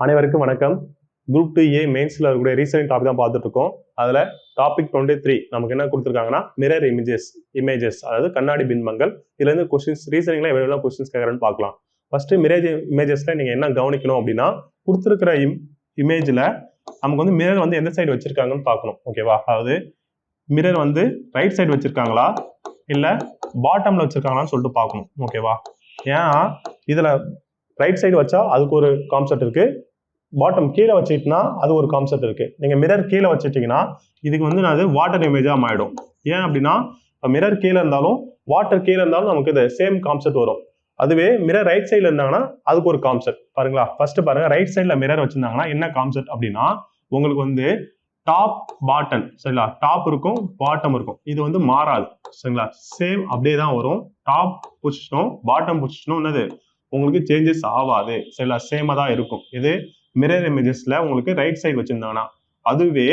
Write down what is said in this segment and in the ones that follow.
அனைவருக்கும் வணக்கம். Group 2A மெயின்ஸ்ல இருக்கக்கூடிய ரீசனிங் டாபிக் தான் பார்த்துட்டு இருக்கோம். அதுல டாபிக் 23 நமக்கு என்ன கொடுத்துருக்காங்கன்னா மிரர் இமேஜஸ் அதாவது கண்ணாடி பிம்பங்கள். இதுல இருந்து கொஸ்டின்ஸ் ரீசனிங்ல எவ்வளவு கொஸ்டின்ஸ் கேட்கறேன்னு பார்க்கலாம். ஃபர்ஸ்ட் மிரர் இமேஜஸ்ல நீங்க என்ன கவனிக்கணும் அப்படின்னா, கொடுத்துருக்கிற இமேஜ்ல நமக்கு வந்து மிரர் வந்து எந்த சைடு வச்சிருக்காங்கன்னு பார்க்கணும். ஓகேவா? அதாவது மிரர் வந்து ரைட் சைடு வச்சிருக்காங்களா இல்ல பாட்டம்ல வச்சிருக்காங்களான்னு சொல்லிட்டு பார்க்கணும். ஓகேவா? ஏன்னா இதுல ரைட் சைடு வச்சா அதுக்கு ஒரு கான்செப்ட் இருக்கு, பாட்டம் கீழே வச்சுக்கிட்டா அது ஒரு கான்செப்ட் இருக்கு. நீங்க மிரர் கீழே வச்சுட்டீங்கன்னா இதுக்கு வந்து அது வாட்டர் இமேஜா மாறிடும். ஏன் அப்படின்னா மிரர் கீழே இருந்தாலும் வாட்டர் கீழே இருந்தாலும் நமக்கு இது சேம் கான்செப்ட் வரும். அதுவே மிரர் ரைட் சைட்ல இருந்தாங்கன்னா அதுக்கு ஒரு கான்செப்ட். பாருங்களா, ஃபர்ஸ்ட் பாருங்க, ரைட் சைட்ல மிரர் வச்சிருந்தாங்கன்னா என்ன கான்செப்ட் அப்படின்னா, உங்களுக்கு வந்து டாப் பாட்டம், சரிங்களா, டாப் இருக்கும் பாட்டம் இருக்கும், இது வந்து மாறாது. சரிங்களா, சேம் அப்படியே தான் வரும். டாப் பொசிஷனும் பாட்டம் பொசிஷனும் என்னது உங்களுக்கு சேஞ்சஸ் ஆகாது. சரிங்களா, சேமா தான் இருக்கும். இது மிரர் இமேஜஸ்ல உங்களுக்கு ரைட் சைடு வச்சிருந்தாங்கன்னா. அதுவே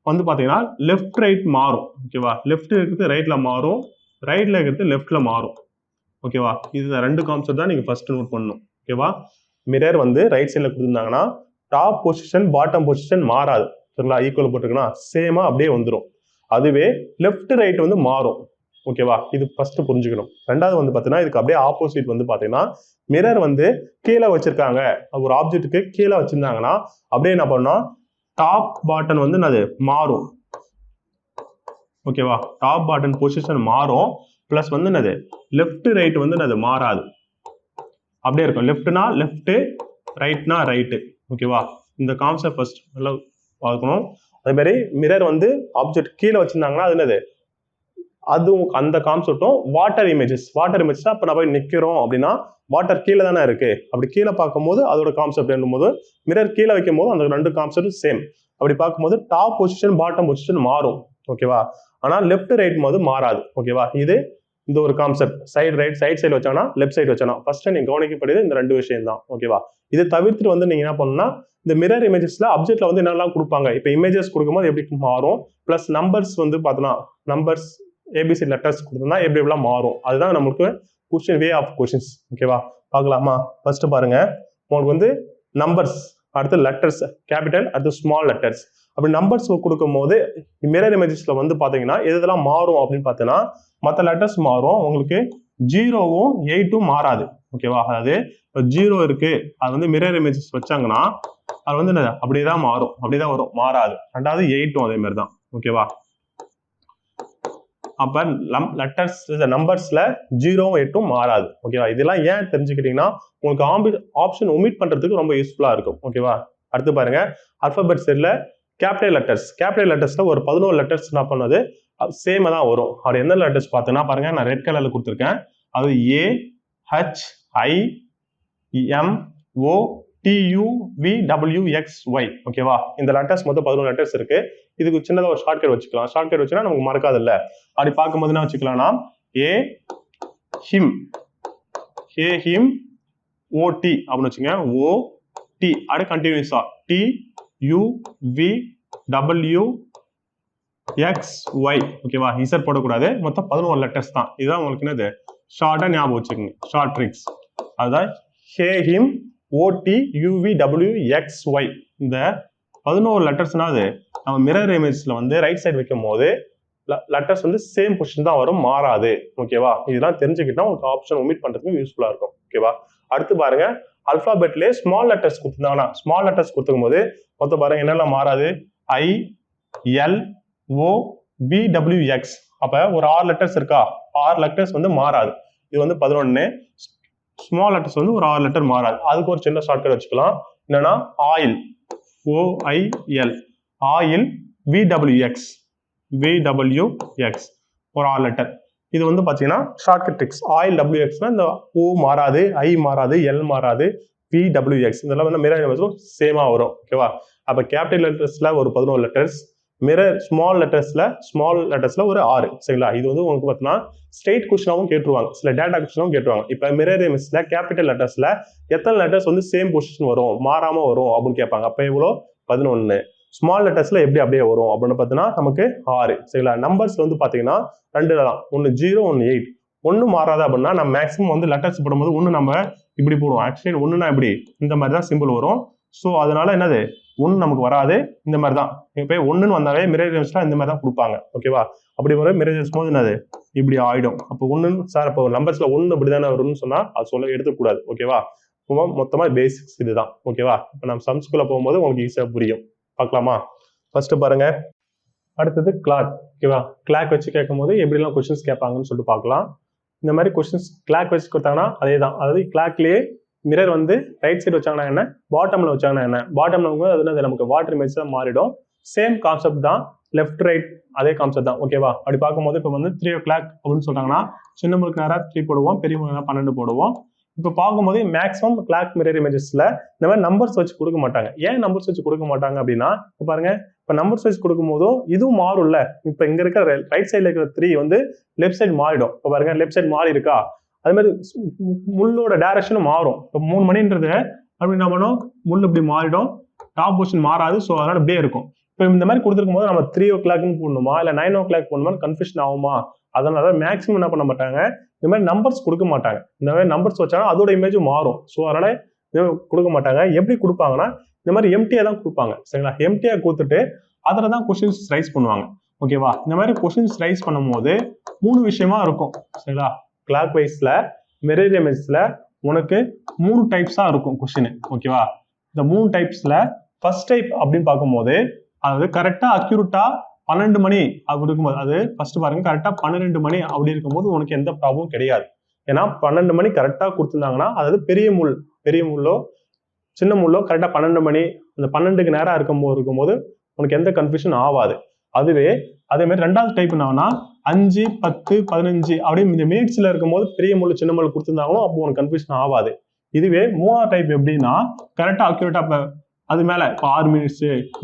வந்து பாத்தீங்கன்னா லெஃப்ட் ரைட் மாறும். ஓகேவா? லெஃப்ட் இருக்கிறது ரைட்ல மாறும், ரைட்ல இருக்கிறது லெஃப்ட்ல மாறும். ஓகேவா? இது ரெண்டு கான்செப்ட் தான் நீங்க ஃபர்ஸ்ட் நோட் பண்ணணும். ஓகேவா? மிரர் வந்து ரைட் சைட்ல கொடுத்துருந்தாங்கன்னா டாப் பொசிஷன் பாட்டம் பொசிஷன் மாறாது. சரிங்களா, ஈக்குவல் போட்டுருக்குன்னா சேமா அப்படியே வந்துடும். அதுவே லெஃப்ட் ரைட் வந்து மாறும். ஓகேவா? இது ஃபர்ஸ்ட் புரிஞ்சுக்கணும். ரெண்டாவது வந்து பாத்தீங்கன்னா இதுக்கு அப்படியே ஆப்போசிட் வந்து பாத்தீங்கன்னா மிரர் வந்து கீழே வச்சிருக்காங்க, ஒரு ஆப்ஜெக்ட்டுக்கு கீழே வச்சிருந்தாங்கன்னா அப்படியே என்ன பண்ணோம், டாப் பாட்டன் வந்து அது மாறும். ஓகேவா? டாப் பாட்டன் பொசிஷன் மாறும். பிளஸ் வந்து என்னது லெஃப்ட் ரைட் வந்து அது மாறாது, அப்படியே இருக்கும். லெஃப்ட்னா லெஃப்ட், ரைட்னா ரைட்டு. ஓகேவா? இந்த கான்செப்ட் ஃபர்ஸ்ட் நல்லா பார்க்கணும். அதே மாதிரி மிரர் வந்து ஆப்ஜெக்ட் கீழே வச்சிருந்தாங்கன்னா அது என்னது, அதுவும் அந்த கான்செப்டும் வாட்டர் இமேஜஸ். வாட்டர் இமேஜஸ் அப்ப நம்ம போய் நிக்கிறோம் அப்படின்னா வாட்டர் கீழே தானே இருக்கு, அப்படி கீழே பார்க்கும்போது அதோட கான்செப்ட் என்னும்போது மிரர் கீழே வைக்கும் போது அந்த ரெண்டு கான்செப்ட் சேம். அப்படி பார்க்கும்போது டாப் பொசிஷன் பாட்டம் பொசிஷன் மாறும். ஓகேவா? ஆனா லெஃப்ட் ரைட் போது மாறாது. ஓகேவா? இது இந்த ஒரு concept. Side right side side வச்சானா லெஃப்ட் சைடு வச்சானா ஃபர்ஸ்ட் நீங்க கவனிக்கப்படுது இந்த ரெண்டு விஷயம் தான். ஓகேவா? இதை தவிர்த்துட்டு வந்து நீங்க என்ன பண்ணணும்னா, இந்த மிரர் இமேஜஸ்ல அப்ஜெக்ட்ல வந்து என்னெல்லாம் கொடுப்பாங்க, இப்போ இமேஜஸ் கொடுக்கும்போது எப்படி மாறும், பிளஸ் நம்பர்ஸ் வந்து பார்த்தோன்னா நம்பர்ஸ் ஏபிசி லெட்டர்ஸ் கொடுத்தோம்னா எப்படி எப்படிலாம் மாறும், அதுதான் நம்மளுக்கு கொஸ்டின் வே ஆஃப் கொஸ்டின்ஸ். ஓகேவா? பார்க்கலாமா? ஃபர்ஸ்ட் பாருங்க, உங்களுக்கு வந்து நம்பர்ஸ், அடுத்து லெட்டர்ஸ் கேபிட்டல், அடுத்து ஸ்மால் லெட்டர்ஸ். அப்படி நம்பர்ஸ் கொடுக்கும் போது மிரர் இமேஜஸ்ல வந்து பாத்தீங்கன்னா எதெல்லாம் மாறும் அப்படின்னு பார்த்தீங்கன்னா, மற்ற லெட்டர்ஸ் மாறும். உங்களுக்கு 0வும் 8ம் மாறாது. ஓகேவா? அதாவது 0 இருக்கு, அது வந்து மிரர் இமேஜஸ் வச்சாங்கன்னா அது வந்து அப்படியேதான் மாறும், அப்படியேதான் வரும், மாறாது. ரெண்டாவது 8ம் அதே மாதிரி தான். ஓகேவா? அப்ப லெட்டர்ஸ் நம்பர்ஸ்ல 0வும் 8ம் மாறாது. ஓகேவா? இதெல்லாம் ஏன் தெரிஞ்சுக்கிட்டீங்கன்னா உங்களுக்கு ஆப்ஷன் ஒமிட் பண்றதுக்கு ரொம்ப யூஸ்ஃபுல்லா இருக்கும். ஓகேவா? அடுத்து பாருங்க, அல்பாபெட் செட்ல கேபிட்டல் லெட்டர்ஸ்ல ஒரு 11 லெட்டர்ஸ் என்ன பண்ணது சேமா தான் வரும். அப்படி எந்த லெட்டர்ஸ் பார்த்தீங்கன்னா பாருங்க, நான் ரெட் கலர்ல கொடுத்துருக்கேன். அது AHIMOTUVWXY. ஓகேவா? இந்த லெட்டர்ஸ் மொத்தம் 11 லெட்டர்ஸ் இருக்கு. இதுக்கு சின்னதாக ஒரு ஷார்ட்கட் வச்சுக்கலாம். ஷார்ட்கட் வச்சுன்னா நமக்கு மறக்காது இல்ல. அப்படி பார்க்கும்போது என்ன வச்சுக்கலாம்னா ஹிம் OT அப்படின்னு வச்சுங்க. OT அப்படி கண்டினியூஸா TUVWXY. ஓகேவா? இசட் போடக்கூடாது. மொத்தம் 11 லெட்டர்ஸ் தான். இதுதான் உங்களுக்கு என்னது ஷார்ட்டா ஞாபகம் வச்சுக்கோங்க, ஷார்ட் ட்ரிக்ஸ். அதுதான் ஹிம் OTUVWXY. இந்த 11 லெட்டர்ஸ்னா அது நம்ம மிரர் இமேஜ்ல வந்து ரைட் சைடு வைக்கும் போது லெட்டர்ஸ் வந்து சேம் பொசிஷன் தான் வரும், மாறாது. ஓகேவா? இதெல்லாம் தெரிஞ்சுக்கிட்டா உங்களுக்கு ஆப்ஷன் ஒமிட் பண்றதுக்கு யூஸ்ஃபுல்லா இருக்கும். ஓகேவா? அடுத்து பாருங்க, அல்பாபெட்லேயே ஸ்மால் லெட்டர்ஸ் கொடுத்துருந்தாங்கன்னா ஸ்மால் லெட்டர்ஸ் கொடுத்துக்கும் போது மொத்தம் பாருங்க என்னெல்லாம் மாறாது, ILOVWX. அப்ப ஒரு 6 லெட்டர்ஸ் இருக்கா, 6 லெட்டர்ஸ் வந்து மாறாது. இது வந்து 11. ஸ்மால் லெட்டர்ஸ் வந்து ஒரு 6 லெட்டர் மாறாது. அதுக்கு ஒரு சின்ன ஷார்ட்கட் வச்சுக்கலாம். என்னன்னா ஆயில், OIL, ஆயில் VWX ஒரு 6 லெட்டர். இது வந்து பாத்தீங்கன்னா ஷார்ட்கட் ட்ரிக்ஸ். ஆயில் WXனா இந்த O மாறாது, I மாறாது, L மாறாது, VWX இதெல்லாம் வந்து மிரர் இமேஜ்ல சேமா வரும். ஓகேவா? அப்ப கேபிட்டல் லெட்டர்ஸ்ல ஒரு 11 லெட்டர்ஸ், மிரர் ஸ்மால் லெட்டர்ஸ்ல ஒரு 6. சரிங்களா? இது வந்து உங்களுக்கு பார்த்தீங்கன்னா ஸ்ட்ரெயிட் கொஸ்டினாவும் கேட்டுருவாங்க, சில டேட்டா கொஸ்டினாவும் கேட்டுருவாங்க. இப்ப மிரர் இமேஜ்ல கேபிட்டல் லெட்டர்ஸ்ல எத்தனை லெட்டர்ஸ் வந்து சேம் பொசிஷன் வரும், மாறாம வரும் அப்படின்னு கேட்பாங்க. அப்ப எவ்வளோ 11. ஸ்மால் லெட்டர்ஸ்ல எப்படி அப்படியே வரும் அப்படின்னு பார்த்தீங்கன்னா நமக்கு 6. சரிங்களா? நம்பர்ஸ்ல வந்து பாத்தீங்கன்னா 2 தான், ஒன்னு 0 ஒன்னு 8. ஒன்னு மாறாது அப்படின்னா நம்ம மேக்ஸிமம் வந்து லெட்டர்ஸ் போடும்போது ஒன்னு நம்ம இப்படி போடுவோம். ஆக்சுவலி ஒண்ணுனா இப்படி இந்த மாதிரி தான் சிம்பிள் வரும். ஸோ அதனால என்னது 1 நமக்கு வராது. இந்த மாதிரி தான் இப்போ 1ன்னு வந்தாலே மிரர் இமேஜ்லாம் இந்த மாதிரி தான் கொடுப்பாங்க. ஓகேவா? அப்படி ஒரு மிரர் இமேஜ் போது என்னது இப்படி ஆயிடும். அப்போ 1 சார் இப்போ நம்பர்ஸ்ல 1 இப்படி தானே வரும்னு சொன்னா அது சொல்ல எடுத்துக்கூடாது. ஓகேவா? மொத்தமா பேசிக்ஸ் இதுதான். ஓகேவா? இப்போ நம்ம சம்ஸ்குள்ள போகும்போது உங்களுக்கு ஈஸியா புரியும். பார்க்கலாமா? ஃபர்ஸ்ட் பாருங்க. அடுத்தது கிளாக். ஓகேவா? கிளாக் வச்சு கேட்கும் போது எப்படிலாம் கொஸ்டின்ஸ் கேட்பாங்கன்னு சொல்லிட்டு பார்க்கலாம். இந்த மாதிரி கொஸ்டின்ஸ் கிளாக் வச்சு கொடுத்தாங்கன்னா அதே தான். அதாவது கிளாக்லயே மிரர் வந்து ரைட் சைடு வச்சாங்கன்னா என்ன, பாட்டம்ல வச்சாங்கன்னா என்ன, பாட்டம்ல அது நமக்கு வாட்டர் இமேஜ் தான் மாறிடும். சேம் கான்செப்ட் தான், லெஃப்ட் ரைட் அதே கான்செப்ட் தான். ஓகேவா? அப்படி பார்க்கும்போது இப்போ வந்து 3 o'clock அப்படின்னு சொல்றாங்கன்னா சின்னமுளுக்கு நேரம் 3 போடுவோம், பெரியவங்களுக்கு நேரம் 12 போடுவோம். இப்போ பார்க்கும்போது மேக்ஸிமம் கிளாக் மிரர் இமேஜஸ்ல இந்த மாதிரி நம்பர்ஸ் வச்சு கொடுக்க மாட்டாங்க. ஏன் நம்பர்ஸ் வச்சு கொடுக்க மாட்டாங்க அப்படின்னா, இப்போ பாருங்க, இப்போ நம்பர்ஸ் வச்சு கொடுக்கும் போதும் இதுவும் மாறும்ல. இப்போ இங்க இருக்கிற ரைட் சைட்ல இருக்கிற 3 வந்து லெஃப்ட் சைடு மாறிடும். இப்போ பாருங்க, லெஃப்ட் சைடு மாறி இருக்கா, அது மாதிரி முள்ளோட டைரக்ஷனும் மாறும். இப்போ 3 மணின்றது அப்படி என்ன பண்ணும், முள் இப்படி மாறிடும், டாப் பொசிஷன் மாறாது. ஸோ அதனால இப்படியே இருக்கும். இப்போ இந்த மாதிரி கொடுத்துருக்கும் போது நம்ம 3 o'clockன்னு போடணுமா இல்லை 9 o'clock போடணுமான்னு கன்ஃபியூஷன் ஆகுமா? அதனால மேக்ஸிமம் என்ன பண்ண மாட்டாங்க, இந்த மாதிரி நம்பர்ஸ் கொடுக்க மாட்டாங்க. இந்த மாதிரி நம்பர்ஸ் வச்சாலும் அதோட இமேஜும் மாறும். ஸோ அதனால கொடுக்க மாட்டாங்க. எப்படி கொடுப்பாங்கன்னா இந்த மாதிரி எம்டியா தான் கொடுப்பாங்க. சரிங்களா? எம்டியா கொடுத்துட்டு அதில் தான் கொஸ்டின்ஸ் ரைஸ் பண்ணுவாங்க. ஓகேவா? இந்த மாதிரி கொஸ்டின்ஸ் ரைஸ் பண்ணும் போது 3 விஷயமா இருக்கும். சரிங்களா? கிளாக் வைஸ்ல மிரர் இமேஜ்ல உனக்கு 3 டைப்ஸா இருக்கும் கொஸ்டின். ஓகேவா? இந்த 3 டைப்ஸ்ல ஃபர்ஸ்ட் டைப் அப்படின்னு பார்க்கும்போது அதாவது கரெக்டா அக்யூரேட்டா 12 மணி அப்படி இருக்கும்போது, அது ஃபர்ஸ்ட் பாருங்க, கரெக்டா 12 மணி அப்படி இருக்கும்போது உனக்கு எந்த ப்ராப்ளமும் கிடையாது. ஏன்னா 12 மணி கரெக்டா கொடுத்துருந்தாங்கன்னா, அதாவது பெரிய முள்ளோ சின்ன முள்ளோ கரெக்டா 12 மணி அந்த 12க்கு நேரம் இருக்கும்போது உனக்கு எந்த கன்ஃபியூஷன் ஆகாது. அதுவே அதே மாதிரி ரெண்டாவது டைப் என்னன்னா 5, 10, 15 அப்படியே இந்த மினிட்ஸ்ல இருக்கும்போது பெரிய முள்ளு சின்ன முள்ளு கொடுத்துருந்தாங்களோ அப்போ உனக்கு கன்ஃபியூஷன் ஆகாது. இதுவே மூணாவது டைப் எப்படின்னா கரெக்டா அக்யூரேட்டா அது மேல இப்போ 6 மினிட்ஸ்,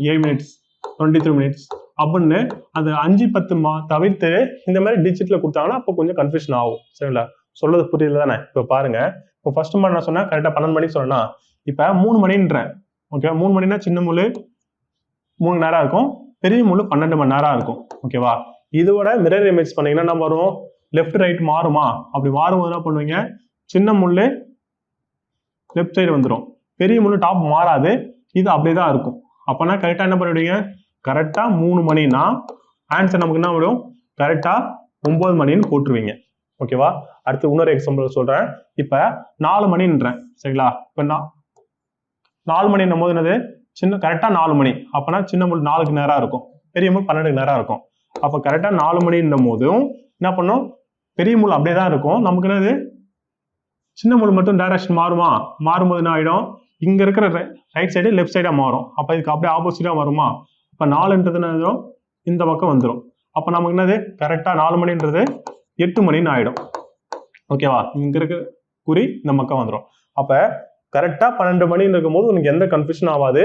7 மினிட்ஸ், 23 மினிட்ஸ் அப்படின்னு அந்த 5, 10 தவிர்த்து இந்த மாதிரி டிஜிட்ல கொடுத்தாங்கன்னா அப்போ கொஞ்சம் கன்ஃபியூஷன் ஆகும். சரிங்களா? சொல்றது புரியல தானே? இப்போ பாருங்க, இப்போ ஃபர்ஸ்ட் மாதிரி நான் சொன்னேன் கரெக்டா 12 மணிக்கு சொன்னா, இப்போ 3 மணின்றேன். ஓகே, 3 மணினா சின்ன முள்ளு 3 நேரம் இருக்கும், பெரிய முள்ளு 12 மணி நேரம் இருக்கும். ஓகேவா? இதோட மிரர் இமேஜ் பண்ணீங்கன்னா என்ன வரும், லெஃப்ட் ரைட் மாறுமா? அப்படி மாறும்போது என்ன பண்ணுவீங்க, சின்ன முள்ளு லெஃப்ட் சைடு வந்துடும், பெரிய முள்ளு டாப் மாறாது, இது அப்படியேதான் இருக்கும். அப்பனா கரெக்டா என்ன பண்ணிடுவீங்க, கரெக்டா 3 மணினா ஆன்சர் நமக்கு என்ன வரும், கரெக்டா 9 மணின்னு போட்டுருவீங்க. ஓகேவா? அடுத்து இன்னொரு எக்ஸாம்பிள் சொல்றேன். இப்ப 4 மணின்றேன். சரிங்களா? இப்ப 4 மணின்னும் போது என்னது, கரெக்டா 4 மணி. அப்பனா சின்ன முள் 4க்கு நேரம் இருக்கும், பெரிய முள் 12க்கு நேரம் இருக்கும். அப்ப கரெக்டா 4 மணின்னும் போதும் என்ன பண்ணும், பெரிய முள் அப்படியே தான் இருக்கும். நமக்கு என்னது, சின்ன முள் மட்டும் டைரக்ஷன் மாறும்போது என்ன ஆயிடும், இங்க இருக்கிற ரைட் சைடு லெஃப்ட் சைடா மாறும். அப்ப இதுக்கு அப்படியே ஆப்போசிட்டா வருமா? அப்ப 4ன்றது என்ன, இந்த பக்கம் வந்துடும். அப்ப நமக்கு என்னது, கரெக்டா 4 மணின்றது 8 மணின்னு ஆயிடும். ஓகேவா? இங்க இருக்க குறி இந்த பக்கம் வந்துடும். அப்ப கரெக்டா 12 மணின்னு இருக்கும்போது உனக்கு எந்த கன்ஃபியூஷன் ஆகாது,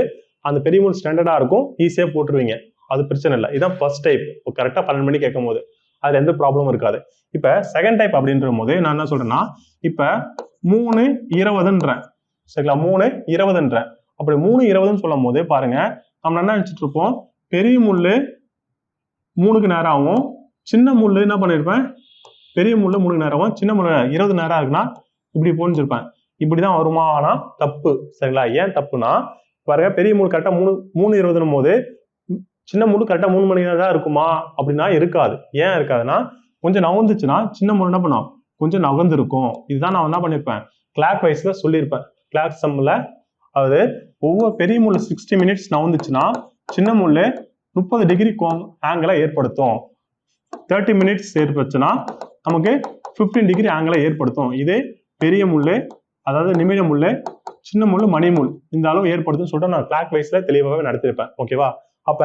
அந்த பெரிய முள் ஸ்டாண்டர்டா இருக்கும், ஈஸியா போட்டுருவீங்க, அது பிரச்சனை இல்லை. இதான் ஃபர்ஸ்ட் டைப். கரெக்டா 12 மணி கேட்கும் போது அதுல எந்த ப்ராப்ளமும் இருக்காது. இப்ப செகண்ட் டைப் அப்படின்ற போது நான் என்ன சொல்றேன்னா, இப்ப 3:20ன்றேன். சரிங்களா? 3:20ன்றேன். அப்படி 3:20ன்னு சொல்லும் போது பாருங்க, நம்ம என்ன நினைச்சிட்டு இருப்போம், பெரிய முள்ளு 3க்கு நேரம் ஆகும், சின்ன முள்ளு என்ன பண்ணிருப்பேன், பெரிய முள்ளு 3க்கு நேரம் ஆகும், சின்ன முள்ளு 20 நேரம் இருக்குன்னா இப்படி போனிச்சிருப்பேன். இப்படிதான் வருமா? ஆனா தப்பு. சரிங்களா? ஏன் தப்புனா பாருங்க, பெரிய முள் கரெக்டா 3:20ன்னும் போது சின்ன முள்ளு கரெக்டா 3 மணி நேரம் தான் இருக்குமா அப்படின்னா இருக்காது. ஏன் இருக்காதுன்னா, கொஞ்சம் நகர்ந்துச்சுன்னா சின்ன முள் என்ன பண்ணும், கொஞ்சம் நகர்ந்துருக்கும். இதுதான் நான் என்ன பண்ணிருப்பேன், கிளாக் வைஸ்ல சொல்லியிருப்பேன். கிளாக் சம்ல அதாவது ஒவ்வொரு பெரிய முள்ளு 60 மினிட்ஸ் நகர்ந்துச்சுன்னா சின்ன முள்ளு 30 டிகிரி ஆங்கிளை ஏற்படுத்தும். 30 மினிட்ஸ் ஏற்படுச்சுன்னா நமக்கு 15 டிகிரி ஆங்கிளை ஏற்படுத்தும். இதே பெரிய முள்ளு அதாவது நிமிட முள்ளு, சின்ன முள்ளு மணி முள் இந்த அளவு ஏற்படுத்தும் சொல்லிட்டு நான் கிளாக் வைஸ்ல தெளிவாகவே நடத்திருப்பேன். ஓகேவா? அப்ப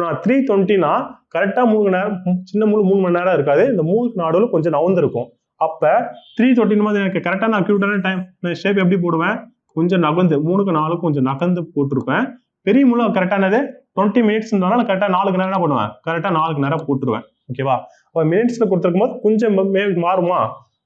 நான் 3:20னா கரெக்டா 3 மணி நேரம், சின்ன முள் 3 மணி நேரம் இருக்காது, இந்த 3க்கு நடுவில் கொஞ்சம் நகர்ந்துருக்கும். அப்ப 3:20 போது எனக்கு கரெக்டான அக்யூரேட்டான டைம் ஷேப் எப்படி போடுவேன், கொஞ்சம் நகர்ந்து 3க்கு 4 கொஞ்சம் நகர்ந்து போட்டிருப்பேன். பெரிய முள்ள கரெக்டானது 20 மினிட்ஸ் இருந்தாலும் கரெக்டா 4க்கு நேரம் என்ன பண்ணுவேன், கரெக்டா 4க்கு நேரம் போட்டுருவேன். ஓகேவா? அப்ப மினிட்ஸ்ல கொடுத்துருக்கும் போது கொஞ்சம் மாறுமா?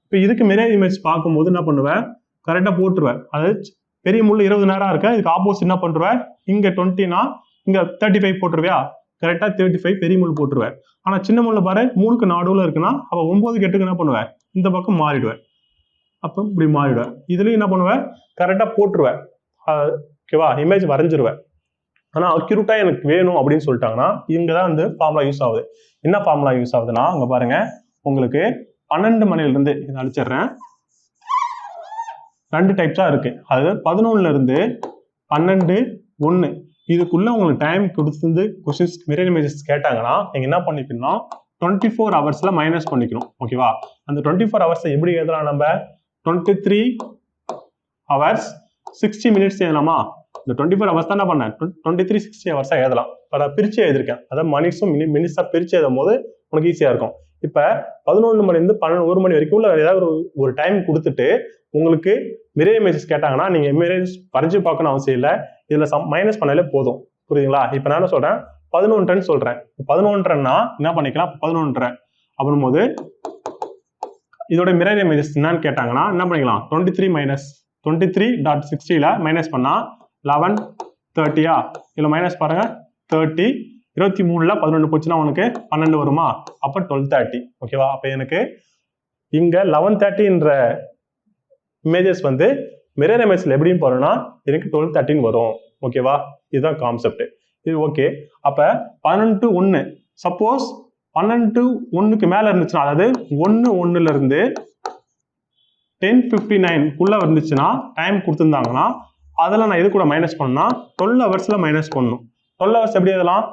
இப்ப இதுக்கு மிரர் இமேஜ் பார்க்கும்போது என்ன பண்ணுவேன், கரெக்டா போட்டுருவேன். அதாவது பெரிய முள்ளு 20 நேரம் இருக்கு, இதுக்கு ஆப்போசிட் என்ன பண்றேன், இங்க 20னா இங்க 35 போட்டுருவியா, கரெக்டா 35 பெரிய முள் போட்டுருவேன். ஆனா சின்ன முள்ள பாரு 3க்கு நடுவுல இருக்குன்னா அப்ப 9க்கு 8க்கு என்ன பண்ணுவேன், இந்த பக்கம் மாறிடுவேன். அப்ப இப்படி மாறிடுவேன். இதுலயும் என்ன பண்ணுவேன், கரெக்டா போட்டுருவேன். ஓகேவா, இமேஜ் வரைஞ்சிருவேன். ஆனால் அக்யூரேட்டாக எனக்கு வேணும் அப்படின்னு சொல்லிட்டாங்கன்னா இங்கே தான் வந்து ஃபார்முலா யூஸ் ஆகுது. என்ன ஃபார்முலா யூஸ் ஆகுதுன்னா அங்கே பாருங்க, உங்களுக்கு 12 மணிலிருந்து இதை அழிச்சிடுறேன். 2 டைப்ஸாக இருக்கு. அதாவது 11லேருந்து 12:1 இதுக்குள்ள உங்களுக்கு டைம் கொடுத்து கொஸ்டின்ஸ் மிரர் இமேஜஸ் கேட்டாங்கன்னா நீங்கள் என்ன பண்ணிக்கணும், 24 ஹவர்ஸ்ல மைனஸ் பண்ணிக்கணும். ஓகேவா, அந்த 24 ஹவர்ஸ் எப்படி எழுதலாம், நம்ம 23 ஹவர்ஸ் 60 மினிட்ஸ் எழுதலாமா? இந்த 24 ஹவர்ஸ் தான் என்ன பண்ணேன், 23 60 ஹவர்ஸாக எழுதலாம். இப்போ நான் பிரித்து எழுதிருக்கேன். அதாவது மணிஸும் மினிட்ஸாக பிரித்து எழுதும் போது உனக்கு ஈஸியாக இருக்கும். இப்போ 11 மணிலேருந்து 1 மணி வரைக்கும் உள்ள ஏதாவது ஒரு டைம் கொடுத்துட்டு உங்களுக்கு மிரர் இமேஜஸ் கேட்டாங்கன்னா நீங்கள் இமேஜ் வரைஞ்சி பார்க்கணும் அவசியம் இல்லை. இதில் மைனஸ் பண்ணாலே போதும். புரியுதுங்களா? இப்போ நான் என்ன சொல்கிறேன், 11 சொல்கிறேன். 11ன்னா என்ன பண்ணிக்கலாம், 11 அப்படின் போது இதோட மிரர் இமேஜஸ் என்னன்னு கேட்டாங்கன்னா என்ன பண்ணிக்கலாம், 23 மைனஸ் 23.60ல மைனஸ் பண்ணால் 11:30 இதில் மைனஸ் பாருங்க 30, 23ல 11 போச்சுன்னா உனக்கு 12 வருமா? அப்போ 12:30. ஓகேவா, அப்போ எனக்கு இங்கே 11:30ன்ற இமேஜஸ் வந்து மிரர் இமேஜ்ல எப்படின்னு போறோம்னா எனக்கு 12:13 வரும். ஓகேவா, இதுதான் கான்செப்ட். இது ஓகே. அப்போ 12 to 1 சப்போஸ் 12 to 1க்கு மேலே இருந்துச்சுன்னா, அதாவது 1:1லேருந்து 10:59 இருந்துச்சுன்னா டைம் கொடுத்துருந்தாங்கன்னா அதில் நான் எது கூட மைனஸ் பண்ணா 12 ஹவர்ஸில் மைனஸ் பண்ணணும். 12 ஹவர்ஸ் எப்படி எழுதலாம்,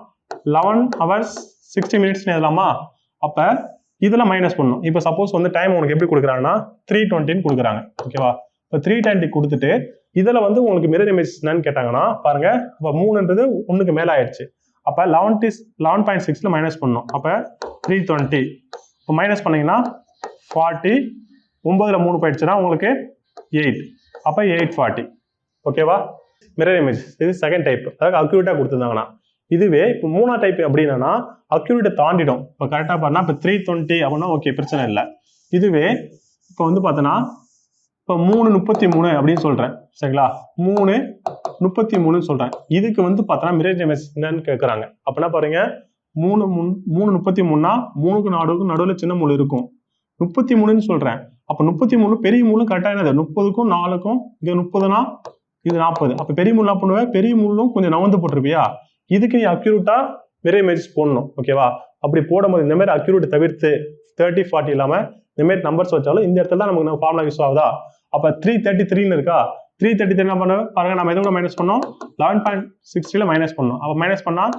11 ஹவர்ஸ் 60 மினிட்ஸ்னு எழுதலாமா? அப்போ இதில் மைனஸ் பண்ணணும். இப்போ சப்போஸ் வந்து டைம் உனக்கு எப்படி கொடுக்குறாங்கன்னா 3:20 கொடுக்குறாங்க. ஓகேவா, இப்போ 3:20 கொடுத்துட்டு இதில் வந்து உங்களுக்கு மிரர் இமேஜ் என்னன்னு கேட்டாங்கன்னா பாருங்க, இப்போ 3ன்றது 1க்கு மேலே ஆயிடுச்சு. அப்போ 11.6ல மைனஸ் பண்ணணும். அப்போ 320 இப்போ மைனஸ் பண்ணீங்கன்னா 40, 9ல் 3 போயிடுச்சுன்னா உங்களுக்கு 8, அப்போ 840. ஓகேவா, மிரர் இமேஜ் இது செகண்ட் டைப், அதாவது அக்யூரேட்டாக கொடுத்துருந்தாங்கன்னா. இதுவே இப்போ 3ஆம் டைப் அப்படின்னா அக்யூரேட்டை தாண்டிடும். இப்போ கரெக்டாக பாருன்னா இப்போ 320 அப்படின்னா ஓகே, பிரச்சனை இல்லை. இதுவே இப்போ வந்து பார்த்தோன்னா இப்போ 3:33 அப்படின்னு சொல்கிறேன். சரிங்களா, 3:33 சொல்கிறேன். இதுக்கு வந்து பார்த்தோன்னா மிரர் இமேஜ் என்னன்னு கேட்குறாங்க. அப்படின்னா பாருங்க, 3:33னா 3க்கு நடுவில் சின்ன மூணு இருக்கும். 33ன்னு சொல்கிறேன். அப்போ 33 பெரிய மூணு கரெக்டாக என்னது, 30க்கும் 4க்கும் இங்கே 30னா இது 40. அப்போ பெரிய மூணு என்ன பண்ணுவேன், பெரிய மூணும் கொஞ்சம் நவந்து போட்டிருப்பியா, இதுக்கு நீ அக்யூரேட்டா மிரர் இமேஜ் போடணும். ஓகேவா, அப்படி போடும்போது இந்த மாதிரி அக்யூரேட் தவிர்த்து 30, 40 இல்லாமல் இந்த மாதிரி நம்பர்ஸ் வச்சாலும் இந்த இடத்துல தான் நமக்கு ஃபார்முலா யூஸ் ஆகுதா. அப்போ 333ன்னு இருக்கா, 333 என்ன பண்ணுவேன் பாருங்க, நம்ம எதுவும் மைனஸ் பண்ணோம், 11.60ல மைனஸ் பண்ணோம். அப்போ மைனஸ் பண்ணால்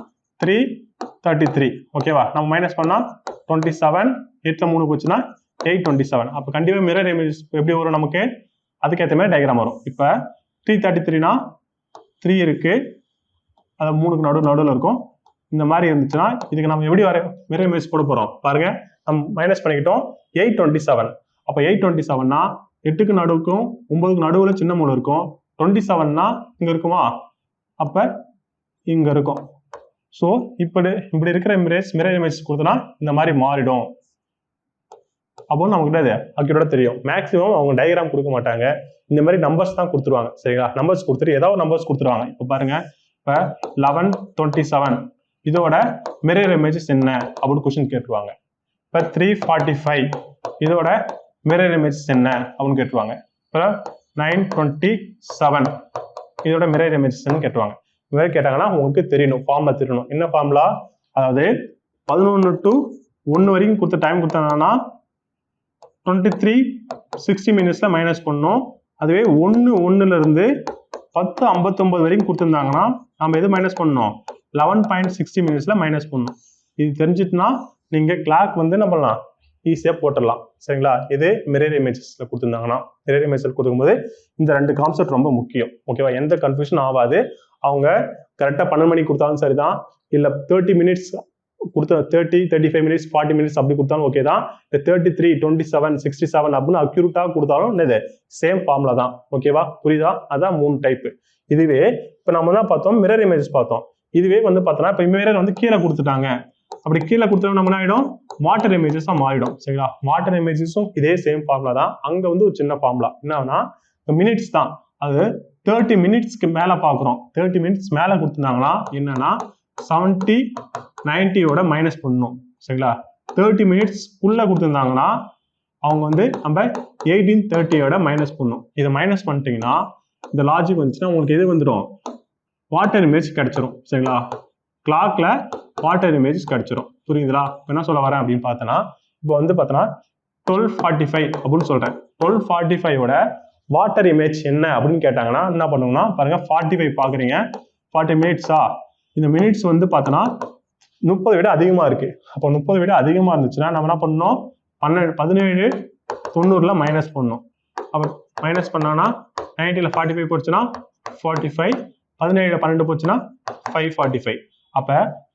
333. ஓகேவா, நம்ம மைனஸ் பண்ணால் 27, 8ல் 3 போச்சுன்னா 827. அப்போ கண்டிப்பாக மிரர் இமேஜ் எப்படி வரும் நமக்கு, அதுக்கேற்ற மாதிரி டயக்ராம் வரும். இப்போ 333னா 3 இருக்கு, அது 3க்கு நடுவில் இருக்கும். இந்த மாதிரி இருந்துச்சுன்னா இதுக்கு நம்ம எப்படி மிரர் இமேஜ் போட போறோம் பாருங்க, நம்ம மைனஸ் பண்ணிக்கிட்டோம் 827. அப்போ 827னா 8க்கு நடுவுக்கும் 9க்கு நடுவில் சின்ன மூணு இருக்கும். 27னா இங்க இருக்குமா, அப்ப இங்க இருக்கும். ஸோ இப்படி இருக்கிற மிரர் இமேஜ் கொடுத்தனா இந்த மாதிரி மாறிடும். அப்போ நமக்கு கிடையாது அக்யூரேட்டா தெரியும். மேக்ஸிமம் அவங்க டயக்ராம் கொடுக்க மாட்டாங்க, இந்த மாதிரி நம்பர்ஸ் தான் கொடுத்துருவாங்க. சரிங்களா, நம்பர்ஸ் கொடுத்துட்டு ஏதாவது நம்பர்ஸ் கொடுத்துருவாங்க. இப்போ பாருங்க, இப்போ 11:27 இதோட மிரர் இமேஜஸ் என்ன அப்படின்னு கொஸ்டின் கேட்டுருவாங்க. இப்போ 3:45 இதோட மிரர் இமேஜஸ் என்ன அப்படின்னு கேட்டுருவாங்க. இப்போ 9:27 இதோட மிரர் இமேஜஸ் கேட்டுருவாங்க. இந்த மாதிரி கேட்டாங்கன்னா உங்களுக்கு தெரியணும், ஃபார்முலா தெரியணும். என்ன ஃபார்முலா, அதாவது 11 to 1 வரைக்கும் கொடுத்த டைம் கொடுத்தாங்கன்னா 23 60 மினிட்ஸ்ல மைனஸ் பண்ணணும். அதுவே 1:1லேருந்து 10:59 வரைக்கும் கொடுத்துருந்தாங்கன்னா நம்ம எது மைனஸ் பண்ணணும், 11.60 மினிட்ஸ்ல மைனஸ் பண்ணணும். இது தெரிஞ்சிட்டுனா நீங்க கிளாக் வந்து என்ன பண்ணலாம், ஈஸியாக போட்டுடலாம். சரிங்களா, இது மிரர் இமேஜஸ்ல கொடுத்துருந்தாங்கன்னா, மிரர் இமேஜில் கொடுக்கும்போது இந்த 2 கான்செப்ட் ரொம்ப முக்கியம். ஓகேவா, எந்த கன்ஃபியூஷன் ஆகாது. அவங்க கரெக்டாக 12 மணிக்கு கொடுத்தாலும் சரிதான், இல்லை 30 மினிட்ஸ் கொடுத்த 30, 35 மினிட்ஸ் 40 மினிட்ஸ் அப்படி கொடுத்தாலும் ஓகே தான். இந்த 33, 27, 67 அப்படின்னு அக்யூரேட்டாக கொடுத்தாலும் என்னது சேம் ஃபார்முலா தான். ஓகேவா, புரியுதா? அதான் 3 டைப்பு. இதுவே இப்போ நம்ம தான் பார்த்தோம், மிரர் இமேஜஸ் பார்த்தோம். இதுவே வந்து பார்த்தோன்னா இப்போ மிரர் வந்து கீழே கொடுத்துட்டாங்க. அப்படி கீழே கொடுத்தா நம்ம என்ன ஆகிடும், வாட்டர் இமேஜஸாக மாறிடும். சரிங்களா, வாட்டர் இமேஜஸும் இதே சேம் ஃபார்முலா தான். அங்கே வந்து ஒரு சின்ன ஃபார்முலா என்னன்னா மினிட்ஸ் தான். அது 30 மினிட்ஸ்க்கு மேலே பார்க்குறோம். 30 மினிட்ஸ் மேலே கொடுத்துருந்தாங்கன்னா என்னன்னா 70, 90யோட மைனஸ் பண்ணணும். சரிங்களா, 30 மினிட்ஸ் உள்ள கொடுத்துருந்தாங்கன்னா அவங்க வந்து நம்ம 1830யோட மைனஸ் பண்ணணும். இதை மைனஸ் பண்ணிட்டீங்கன்னா இந்த லாஜிக் வந்துச்சுன்னா உங்களுக்கு எது வந்துடும், வாட்டர் இமேஜ் கிடைச்சிரும் சரிங்களா. கிளாக்ல வாட்டர் இமேஜ் கிடைச்சிரும். புரியுதுங்களா? என்ன சொல்ல வரேன் அப்படின்னு பார்த்தோன்னா, இப்போ வந்து பார்த்தோன்னா 12:45 அப்படின்னு சொல்றேன். 12:45 வாட்டர் இமேஜ் என்ன அப்படின்னு கேட்டாங்கன்னா என்ன பண்ணுங்கன்னா பாருங்க, 45 பாக்குறீங்க, 40 மினிட்ஸா, இந்த மினிட்ஸ் வந்து பார்த்தோன்னா 30 விட அதிகமா இருக்கு. அப்போ 30 விட அதிகமா இருந்துச்சுன்னா நம்ம என்ன பண்ணணும், 17:90 மைனஸ் பண்ணணும். அப்போ மைனஸ் பண்ணானா 90ல 45 போச்சுன்னா 45, 17ல 12 போச்சுன்னா 545. அப்ப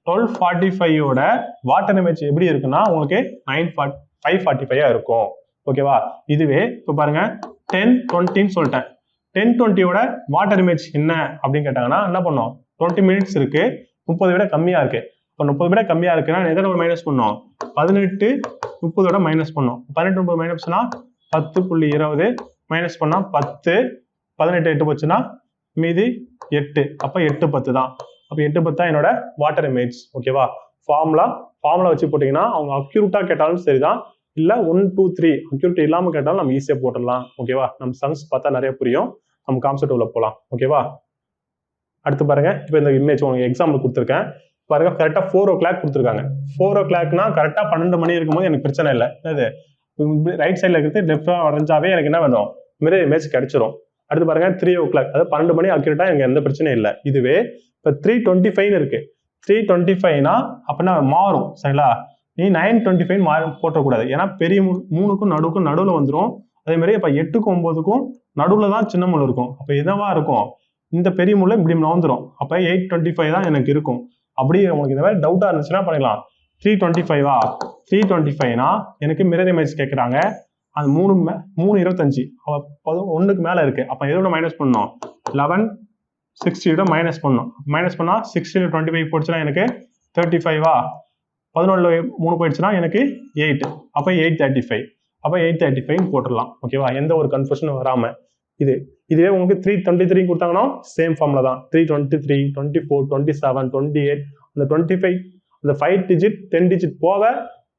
12:45 வாட்டர் இமேஜ் எப்படி இருக்குன்னா உங்களுக்கு 545 இருக்கும். ஓகேவா? இதுவே இப்போ பாருங்க 10:20 சொல்லிட்டேன். 10:20 வாட்டர் இமேஜ் என்ன அப்படின்னு கேட்டாங்கன்னா என்ன பண்ணோம், 20 மினிட்ஸ் இருக்கு, 30 விட கம்மியா இருக்கு. இப்போ 30 விட கம்மியா இருக்குன்னா எதோட மைனஸ் பண்ணோம், 18 30 மைனஸ் பண்ணோம். 18 30 மைனஸ் பண்ணா 10.20 மைனஸ் பண்ணா 10, 18 8 போச்சுன்னா மீதி 8. அப்ப 8 10 தான். அப்ப 8 10 தான் என்னோட வாட்டர் இமேஜ். ஓகேவா? ஃபார்முலா வச்சு போட்டீங்கன்னா அவங்க அக்யூரேட்டா கேட்டாலும் சரிதான், இல்ல 1 2 3 அக்யூரேட் இல்லாம கேட்டாலும் நம்ம ஈஸியா போட்டுடலாம். ஓகேவா? நம்ம சம்ஸ் பார்த்தா நிறைய புரியும். நம்ம கான்செப்ட் உள்ள போலாம். ஓகேவா? அடுத்து பாருங்க, இப்போ இந்த இமேஜ் உங்களுக்கு எக்ஸாம்பிள் கொடுத்துருக்கேன் பாருங்க. கரெக்டா 4 o'clock கொடுத்துருக்காங்க. 4 o'clockனா கரெக்டா 12 மணி இருக்கும்போது எனக்கு பிரச்சனை இல்லை. அது ரைட் சைட்ல இருக்கிறது லெஃப்டா வரைஞ்சாவே எனக்கு என்ன வேணும், மிரர் இமேஜ் கிடைச்சிரும். அடுத்து பாருங்க 3 o'clock, அதாவது 12 மணி அக்யூரேட்டா எனக்கு எந்த பிரச்சனையும் இல்லை. இதுவே இப்போ 3:25 இருக்கு, 3:25னா அப்படின்னா மாறும் சரிங்களா. நீ 9:25 போட்டக்கூடாது, ஏன்னா பெரிய 3க்கும் நடுவுல வந்துடும். அதே மாதிரி இப்போ 8க்கும் 9க்கும் நடுவுல தான் சின்ன முள் இருக்கும். அப்போ என்னவா இருக்கும், இந்த பெரிய முள்ள இப்படி நவுந்துரும். அப்போ 8:25 தான் எனக்கு இருக்கும். அப்படி உங்களுக்கு இந்த மாதிரி டவுட்டா இருந்துச்சுன்னா பண்ணிக்கலாம். 3:25 3:25னா எனக்கு மிரர் இமேஜ் கேட்குறாங்க, அது 3:25 1க்கு மேல இருக்கு. அப்ப எதோட மைனஸ் பண்ணணும், 11:60 மைனஸ் பண்ணணும். மைனஸ் பண்ணா 60ல 25 போயிடுச்சுன்னா எனக்கு 35. 11ல 3 போயிடுச்சுன்னா எனக்கு 8. அப்ப 8:35. அப்ப 8:35 போட்டுடலாம். ஓகேவா? எந்த ஒரு கன்ஃபியூஷனும் வராம. இதுவே உங்களுக்கு 3:23 கொடுத்தாங்கன்னா சேம் ஃபார்ம்ல தான். 3:23 24 27 28 அந்த 25 அந்த 5 டிஜிட் 10 டிஜிட் போக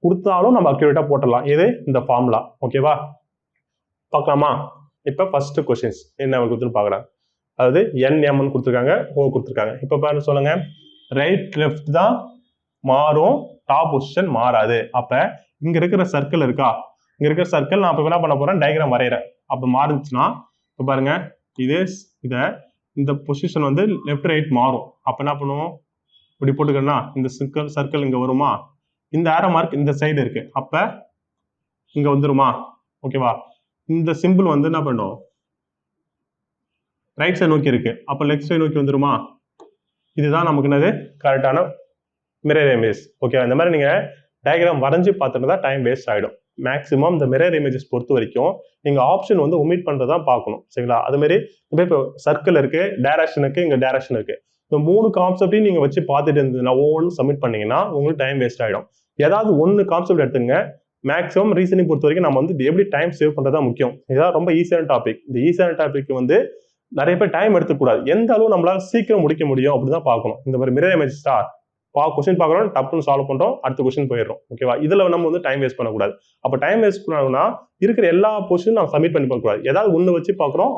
கொடுத்தாலும் நம்ம அக்யூரேட்டா போட்டுடலாம். இது இந்த ஃபார்முலா. ஓகேவா? பார்க்கலாமா? இப்ப ஃபர்ஸ்ட் கொஸ்டின்ஸ் என்ன கொடுத்துன்னு பார்க்கலாம். அதாவது NM கொடுத்துருக்காங்க, O கொடுத்துருக்காங்க. இப்ப பாருங்க சொல்லுங்க, ரைட் லெஃப்ட் தான் மாறும், டாப் பொசிஷன் மாறாது. அப்ப இங்க இருக்கிற சர்க்கிள் இருக்கா, இங்க இருக்கிற சர்க்கிள் நான் இப்ப என்ன பண்ண போறேன், டயக்ராம் வரைகிறேன். அப்ப மாறுச்சுன்னா இப்ப பாருங்க, இந்த பொசிஷன் வந்து லெஃப்ட் ரைட் மாறும். அப்ப என்ன பண்ணுவோம், இப்படி போட்டுக்கணும்னா இந்த சர்க்கிள் இங்க வருமா, இந்த ஆரோ மார்க் இந்த சைடு இருக்கு, அப்ப இங்க வந்துருமா. ஓகேவா? இந்த சிம்பிள் வந்து என்ன பண்ணும், ரைட் சைடு நோக்கி இருக்கு, அப்ப லெஃப்ட் சைடு நோக்கி வந்துருமா. இதுதான் நமக்கு என்னது கரெக்டான மிரர் இமேஜ். ஓகே, இந்த மாதிரி நீங்க டயக்ராம் வரைஞ்சு பார்த்துட்டு தான் டைம் வேஸ்ட் ஆயிடும். மேக்ஸிமம் இந்த மிரர் இமேஜஸ் பொறுத்த வரைக்கும் நீங்க ஆப்ஷன் வந்து ஒமிட் பண்றதான் பார்க்கணும் சரிங்களா. அது மாதிரி இப்போ சர்க்கிள் இருக்கு, டைரக்ஷன் இருக்கு, இங்க டைரக்ஷன் இருக்கு, இந்த 3 கான்செப்டையும் நீங்க வச்சு பார்த்துட்டு இருந்ததுன்னா ஒவ்வொன்று சப்மிட் பண்ணீங்கன்னா உங்களுக்கு டைம் வேஸ்ட் ஆயிடும். ஏதாவது ஒன்று கான்செப்ட் எடுத்துங்க. மேக்ஸிமம் ரீசனிங் பொறுத்த வரைக்கும் நம்ம வந்து எப்படி டைம் சேவ் பண்றதா முக்கியம். இதான் ரொம்ப ஈஸியான டாபிக். இந்த ஈஸியான டாபிக் வந்து நிறைய பேர் டைம் எடுத்துக்கூடாது, எந்த அளவு நம்மளால சீக்கிரம் முடிக்க முடியும் அப்படிதான் பார்க்கணும். இந்த மாதிரி மிரர் இமேஜ் கொஸ்டின் பார்க்குறோம், டப்புன்னு சால்வ் பண்றோம், அடுத்த கொஸ்டின் போயிடுறோம். ஓகேவா? இதுல நம்ம வந்து டைம் வேஸ்ட் பண்ணக்கூடாது. அப்ப டைம் வேஸ்ட் பண்ணணும்னா இருக்கிற எல்லா பொசிஷனும் நம்ம சப்மிட் பண்ணி பார்க்கக்கூடாது. ஏதாவது ஒன்று வச்சு பார்க்குறோம்,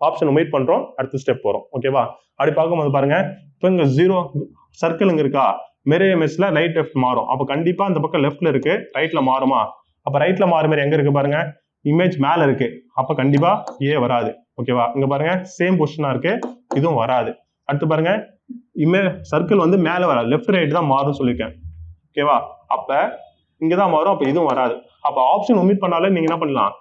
ஆப்ஷன் ஒமிட் பண்றோம், அடுத்த ஸ்டெப் போறோம். ஓகேவா? அப்படி பார்க்கும்போது பாருங்க, இப்போ இங்க 0 சர்க்கிள் இங்க இருக்கா, மிரர் இமேஜ்ல ரைட் லெஃப்ட் மாறும். அப்ப கண்டிப்பா அந்த பக்கம் லெஃப்ட்ல இருக்கு, ரைட்ல மாறுமா. அப்ப ரைட்ல மாறு மாதிரி எங்க இருக்கு பாருங்க, இமேஜ் மேல இருக்கு, அப்ப கண்டிப்பா A வராது. ஓகேவா? இங்க பாருங்க சேம் பொசிஷனா இருக்கு, இதுவும் வராது. அடுத்து பாருங்க, சர்க்கிள் வந்து மேல வராது, லெஃப்ட் ரைட் தான் மாறும் சொல்லியிருக்கேன். ஓகேவா? அப்ப இங்கதான் மாறும், அப்ப இதுவும் வராது. அப்ப ஆப்ஷன் ஒமிட் பண்ணாலே நீங்க என்ன பண்ணலாம்,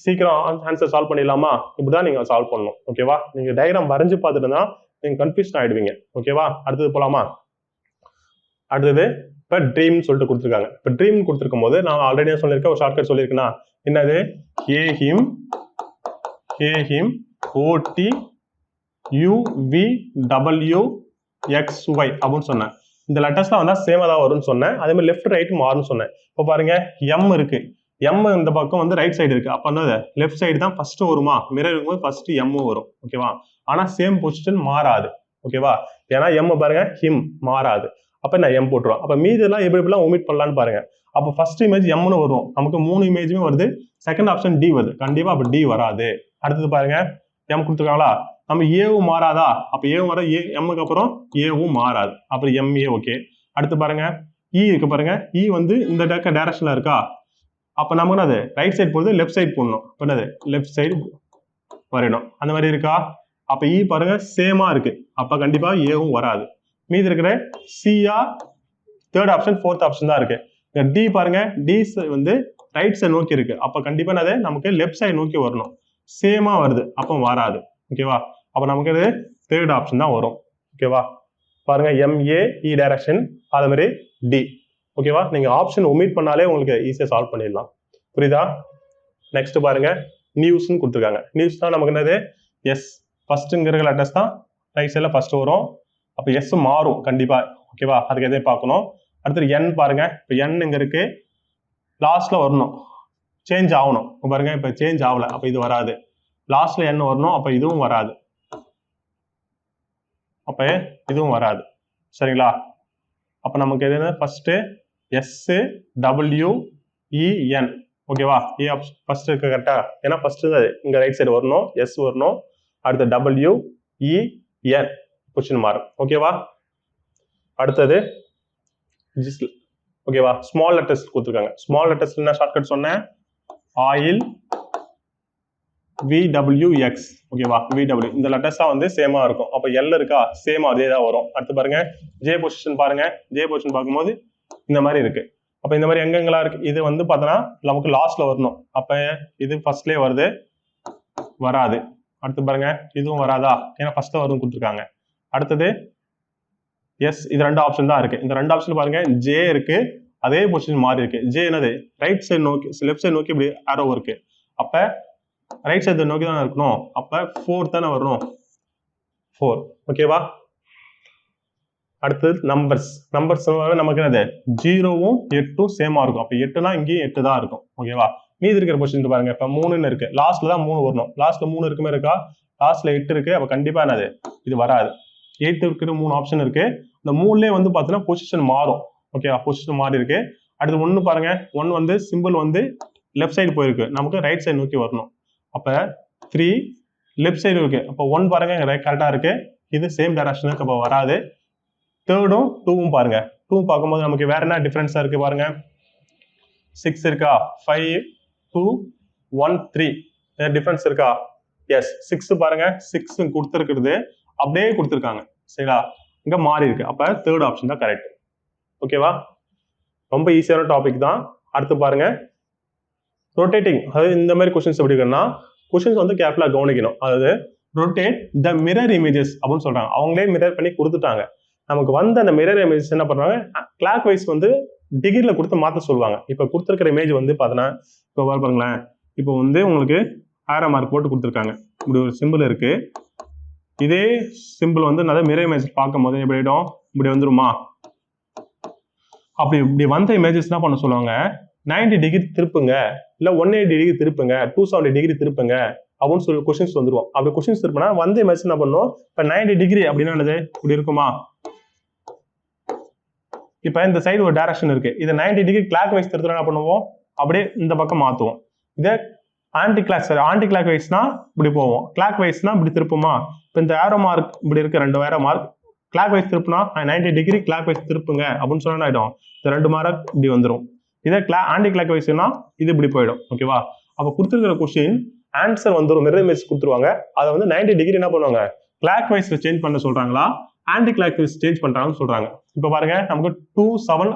சீக்கிரம் ஆன்சர் சால்வ் பண்ணிடலாமா. இப்படிதான் நீங்க சால்வ் பண்ணணும். ஓகேவா? நீங்க டயக்ராம் வரைஞ்சு பார்த்துட்டுனா நீங்க கன்ஃபியூஷன் ஆயிடுவீங்க. ஓகேவா? அடுத்தது போலாமா. அடுத்தது இப்ப ட்ரீம் சொல்லிட்டு கொடுத்துருக்காங்க. இப்ப ட்ரீம் கொடுத்துருக்கும் போது நான் ஆல்ரெடி சொல்லியிருக்கேன், ஒரு ஷார்ட்கட் சொல்லியிருக்கேன்னா என்னது, A him OT UVW XY அப்படின்னு சொன்னேன். இந்த லெட்டர்ஸ்லாம் வந்தா சேமா தான் வரும்னு சொன்னேன். அதே மாதிரி லெஃப்ட் ரைட் மாறும்னு சொன்னேன். இப்போ பாருங்க M இருக்கு, M இந்த பக்கம் வந்து ரைட் சைடு இருக்கு, அப்ப என்னது லெஃப்ட் சைடு தான் ஃபர்ஸ்ட் வருமா, மிரர் இருக்கும்போது ஃபர்ஸ்ட் M வரும். ஓகேவா? ஆனா சேம் பொசிஷன் மாறாது. ஓகேவா? ஏன்னா M பாருங்க ஹிம் மாறாது, அப்ப நான் M போட்டுருவோம். அப்ப மீதி எல்லாம் எப்படிலாம் ஒமிட் பண்ணலான்னு பாருங்க. அப்ப ஃபர்ஸ்ட் இமேஜ் Mனு வரும், நமக்கு 3 இமேஜுமே வருது. செகண்ட் ஆப்ஷன் D வருது, கண்டிப்பா அப்ப D வராது. அடுத்தது பாருங்க M கொடுத்துருக்காங்களா, நம்ம ஏவும் மாறாதா? அப்ப ஏவும் மாறாது, எம்முக்கு அப்புறம் ஏவும் மாறாது. அப்புறம் எம்ஏ ஓகே. அடுத்து பாருங்க இ இருக்கு பாருங்க, இ வந்து இந்த டைரக்ஷன்ல இருக்கா? அப்ப நமக்கு என்னது ரைட் சைடு போடுறது லெஃப்ட் சைடு போடணும். என்னது லெஃப்ட் சைடு வரையணும். அந்த மாதிரி இருக்கா? அப்ப இ பாருங்க சேமா இருக்கு. அப்ப கண்டிப்பா ஏவும் வராது. மீதி இருக்கிற சியா தேர்ட் ஆப்ஷன் ஃபோர்த் ஆப்ஷன் தான் இருக்கு. டி பாருங்க, டி வந்து ரைட் சைடு நோக்கி இருக்கு. அப்ப கண்டிப்பா என்னது நமக்கு லெஃப்ட் சைடு நோக்கி வரணும். சேமா வருது, அப்ப வராது. ஓகேவா? அப்ப நமக்கு இது தேர்ட் ஆப்ஷன் தான் வரும். ஓகேவா? பாருங்க எம்ஏ இ டைரக்ஷன், அதே மாதிரி டி. ஓகேவா? நீங்க ஆப்ஷன் ஒமிட் பண்ணாலே உங்களுக்கு ஈஸியா சால்வ் பண்ணிடலாம். புரியுதா? நெக்ஸ்ட் பாருங்க நியூஸ்னு கொடுத்துருக்காங்க. நியூஸ் தான் நமக்கு என்னது எஸ் ஃபர்ஸ்ட்ங்கிற லெட்டர்ஸ் தான் ரைட் சைடில் ஃபர்ஸ்ட் வரும். அப்போ எஸ் மாறும் கண்டிப்பா. ஓகேவா? அதுக்கு எதே பார்க்கணும். அடுத்தது என் பாருங்க, இப்போ என் இங்க இருக்கு, லாஸ்ட்ல வரணும், சேஞ்ச் ஆகணும். பாருங்க இப்போ சேஞ்ச் ஆகல, அப்போ இது வராது. லாஸ்ட்ல என் வரணும், அப்போ இதுவும் வராது. அப்ப இதுவும் வராது. சரிங்களா? அப்ப நமக்கு எது ஃபர்ஸ்ட் எஸ் டபிள்யூ இஎன். ஓகேவா? ஏ ஆப்ஷன் ஃபர்ஸ்ட் இருக்கு கரெக்டா? ஏன்னா ஃபர்ஸ்ட் இங்க ரைட் சைடு வரணும், எஸ் வரணும், அடுத்து டபிள்யூ இஎன் கொஸ்டின் மார்க். ஓகேவா? அடுத்தது ஓகேவா? ஸ்மால் லெட்டர்ஸ் கொடுத்துருக்காங்க. ஸ்மால் லெட்டர்ஸ் என்ன ஷார்ட்கட் சொன்னேன்? Oil VWX. ஓகேவா? VW இந்த லெட்டர்ஸ் தான் வந்து சேமா இருக்கும். அப்ப எல் இருக்கா? சேமா அதே தான் வரும். அடுத்து பாருங்க ஜே பொசிஷன் பாருங்க. ஜே பொசிஷன் பார்க்கும்போது இந்த மாதிரி இருக்கு. அப்ப இந்த மாதிரி எங்கெங்கெல்லாம் இருக்கு? இது வந்து பார்த்தோன்னா நமக்கு லாஸ்ட்ல வரணும். அப்ப இது ஃபர்ஸ்ட்லயே வருது, வராது. அடுத்து பாருங்க இதுவும் வராதா? ஏன்னா ஃபர்ஸ்ட்ல வரும் கொடுத்துருக்காங்க. அடுத்தது எஸ், இது ரெண்டு ஆப்ஷன் தான் இருக்கு. இந்த ரெண்டு ஆப்ஷன் பாருங்க ஜே இருக்கு, அதே பொசிஷன் மாறி இருக்கு. ஜே என்னது ரைட் சைடு நோக்கி, லெஃப்ட் சைடு நோக்கி இப்படி ஆரோ இருக்கு. அப்ப ரைட் சைடு நோக்கி தான் இருக்கணும். அப்ப 4 தானே வரணும், 4. ஓகேவா? அடுத்தது நம்பர்ஸ். நம்பர்ஸ் நமக்கு என்னது 0வும் 8ம் சேமா இருக்கும். அப்ப 8னா இங்கேயும் 8 தான் இருக்கும். ஓகேவா? மீதி இருக்கிற பொசிஷன் பாருங்க, இப்ப 3ன்னு இருக்கு, லாஸ்ட்ல தான் 3 வரணும். லாஸ்ட்ல 3 இருக்குமே இருக்கா? லாஸ்ட்ல 8 இருக்கு. அப்ப கண்டிப்பா என்னது இது வராது. 8 இருக்கிற 3 ஆப்ஷன் இருக்கு. இந்த 3லயே வந்து பாத்தீங்கன்னா பொசிஷன் மாறும். ஓகேவா? பொசிஷன் மாறி இருக்கு. அடுத்து 1 பாருங்க, 1 வந்து சிம்பிள் வந்து லெஃப்ட் சைடு போயிருக்கு, நமக்கு ரைட் சைடு நோக்கி வரணும். அப்ப 3 லெஃப்ட் சைடு இருக்கு. அப்போ 1 பாருங்க கரெக்டா இருக்கு, இது சேம் டைரக்ஷனுக்கு அப்போ வராது. தேர்டும் 2வும் பாருங்க, 2 பார்க்கும்போது நமக்கு வேற என்ன டிஃபரன்ஸா இருக்கு பாருங்க. 6 இருக்கா? 5 2 1 3 டிஃபரன்ஸ் இருக்கா? எஸ், 6 பாருங்க, 6 கொடுத்துருக்கிறது அப்படியே கொடுத்துருக்காங்க. சரிங்களா? இங்க மாறி இருக்கு. அப்ப தேர்ட் ஆப்ஷன் தான் கரெக்ட். ஓகேவா? ரொம்ப ஈஸியான டாபிக் தான். அடுத்து பாருங்க ரொட்டேட்டிங். அதாவது இந்த மாதிரி கொஸ்டின்ஸ் எப்படி இருக்குன்னா, கொஸ்டின்ஸ் வந்து கேர்ஃபுல்லா கவனிக்கணும். அதாவது ரொட்டேட் த மிரர் இமேஜஸ் அப்படின்னு சொல்றாங்க. அவங்களே மிரர் பண்ணி கொடுத்துட்டாங்க. நமக்கு வந்து அந்த மிரர் இமேஜஸ் என்ன பண்றாங்க, கிளாக் வைஸ் வந்து டிகிரில கொடுத்து மாற்ற சொல்லுவாங்க. இப்போ கொடுத்துருக்கிற இமேஜ் வந்து பார்த்தீங்கன்னா, இப்போ பாருங்களேன், இப்போ வந்து உங்களுக்கு ஆரோ மார்க் போட்டு கொடுத்துருக்காங்க. இப்படி ஒரு சிம்பிள் இருக்கு. இதே சிம்பிள் வந்து நான் மிரர் இமேஜ் பார்க்கும் போது எப்படி ஆயிடும், இப்படி வந்துருமா? அப்படி இப்படி வந்த இமேஜஸ் என்ன பண்ண சொல்லுவாங்க, 90 டிகிரி திருப்புங்க, இல்ல 180 டிகிரி திருப்புங்க, 270 டிகிரி திருப்புங்க அப்படின்னு சொல்லி கொஸ்டின்ஸ் வந்துருவோம். அப்படி கொஸ்டின்ஸ் திருப்பினா வந்து இமேஜ் என்ன பண்ணும், இப்ப 90 டிகிரி அப்படின்னா என்னது இப்படி இருக்குமா? இப்ப இந்த சைடு ஒரு டைரக்ஷன் இருக்கு, இதை 90 டிகிரி கிளாக் வைஸ் திருத்தம் என்ன பண்ணுவோம், அப்படியே இந்த பக்கம் மாத்துவோம். இதே ஆன்டி கிளாக் வைஸ்னா இப்படி போவோம், கிளாக் வைஸ்னா இப்படி திருப்புமா? இப்ப இந்த ஏரோ மார்க் இப்படி இருக்கு, 2 ஏரோ மார்க் கிளாக் வைஸ் திருப்புனா 90 டிகிரி கிளாக் வைஸ் திருப்புங்க அப்படின்னு சொன்னா ஆயிடும், இந்த 2 மார்க் இப்படி வந்துடும். இதே ஆன்டி கிளாக் வைஸ்னா இது இப்படி போயிடும். ஓகேவா? அப்ப கொடுத்துருக்கிற கொஸ்டின் ஆன்சர் வந்துடும், மிரர் இமேஜ் கொடுத்துருவாங்க. அதை வந்து 90 டிகிரி என்ன பண்ணுவாங்க, கிளாக் வைஸ்ல சேஞ்ச் பண்ண சொல்றாங்களா, ஆன்டி கிளாக் வைஸ் சேஞ்ச் பண்றாங்கன்னு சொல்றாங்க. இப்ப பாருங்க நமக்கு 2 7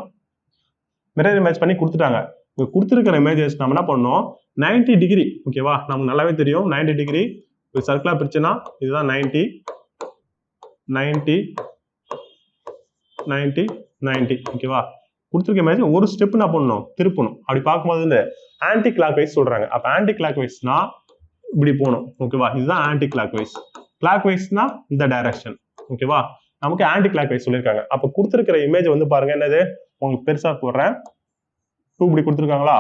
மிரர் இமேஜ் பண்ணி கொடுத்துட்டாங்க. இங்க கொடுத்துருக்கிற இமேஜஸ் நம்ம என்ன பண்ணணும், 90 டிகிரி. ஓகேவா? நமக்கு நல்லாவே தெரியும் 90 டிகிரி சர்க்கிளா பிரிச்சுன்னா இதுதான் 90 90 90 90. ஓகேவா? கொடுத்துருக்க இமேஜ் ஒரு ஸ்டெப் என்ன பண்ணணும், திருப்பணும். அப்படி பார்க்கும்போது இந்த ஆன்டி கிளாக் வைஸ் சொல்றாங்க. அப்ப ஆன்டி கிளாக் வைஸ்னா இப்படி போகணும். ஓகேவா? இதுதான் ஆன்டி கிளாக் வைஸ். கிளாக் வைஸ்னா இந்த டைரக்ஷன். ஓகேவா? நமக்கு ஆன்டி கிளாக் வைஸ் சொல்லியிருக்காங்க. அப்ப கொடுத்துருக்கிற இமேஜ் வந்து பாருங்க என்னது, உங்களுக்கு பெருசா போடுறேன். 2 இப்படி கொடுத்துருக்காங்களா,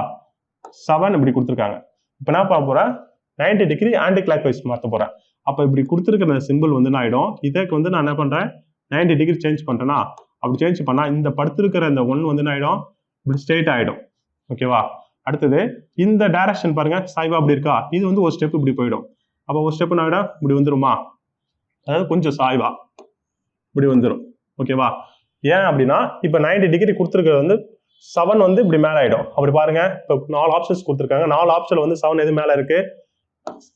7 இப்படி கொடுத்துருக்காங்க. இப்ப என்ன பார்க்க போறேன், 90 டிகிரி ஆன்டி கிளாக் வைஸ் மாற்ற போறேன். அப்ப இப்படி கொடுத்துருக்கிற சிம்பிள் வந்து என்ன ஆயிடும், இதற்கு வந்து நான் என்ன பண்றேன், 90 டிகிரி சேஞ்ச் பண்றேன்னா, அப்படி சேஞ்ச் பண்ணா இந்த படுத்திருக்கிற இந்த 1 வந்து என்ன ஆயிடும், இப்படி ஸ்ட்ரெயிட் ஆயிடும். ஓகேவா? அடுத்தது இந்த டைரக்ஷன் பாருங்க, சாய்வா அப்படி இருக்கா, இது வந்து ஒரு ஸ்டெப் இப்படி போயிடும். அப்போ ஒரு ஸ்டெப் என்ன ஆயிடும், இப்படி வந்துருமா? அதாவது கொஞ்சம் சாய்வா இப்படி வந்துடும். ஓகேவா? ஏன் அப்படின்னா இப்போ 90 டிகிரி கொடுத்துருக்கிறது வந்து 7 வந்து இப்படி மேலே ஆகிடும். அப்படி பாருங்க, இப்போ 4 ஆப்ஷன்ஸ் கொடுத்துருக்காங்க. 4 ஆப்ஷன் வந்து 7 எது மேலே இருக்கு?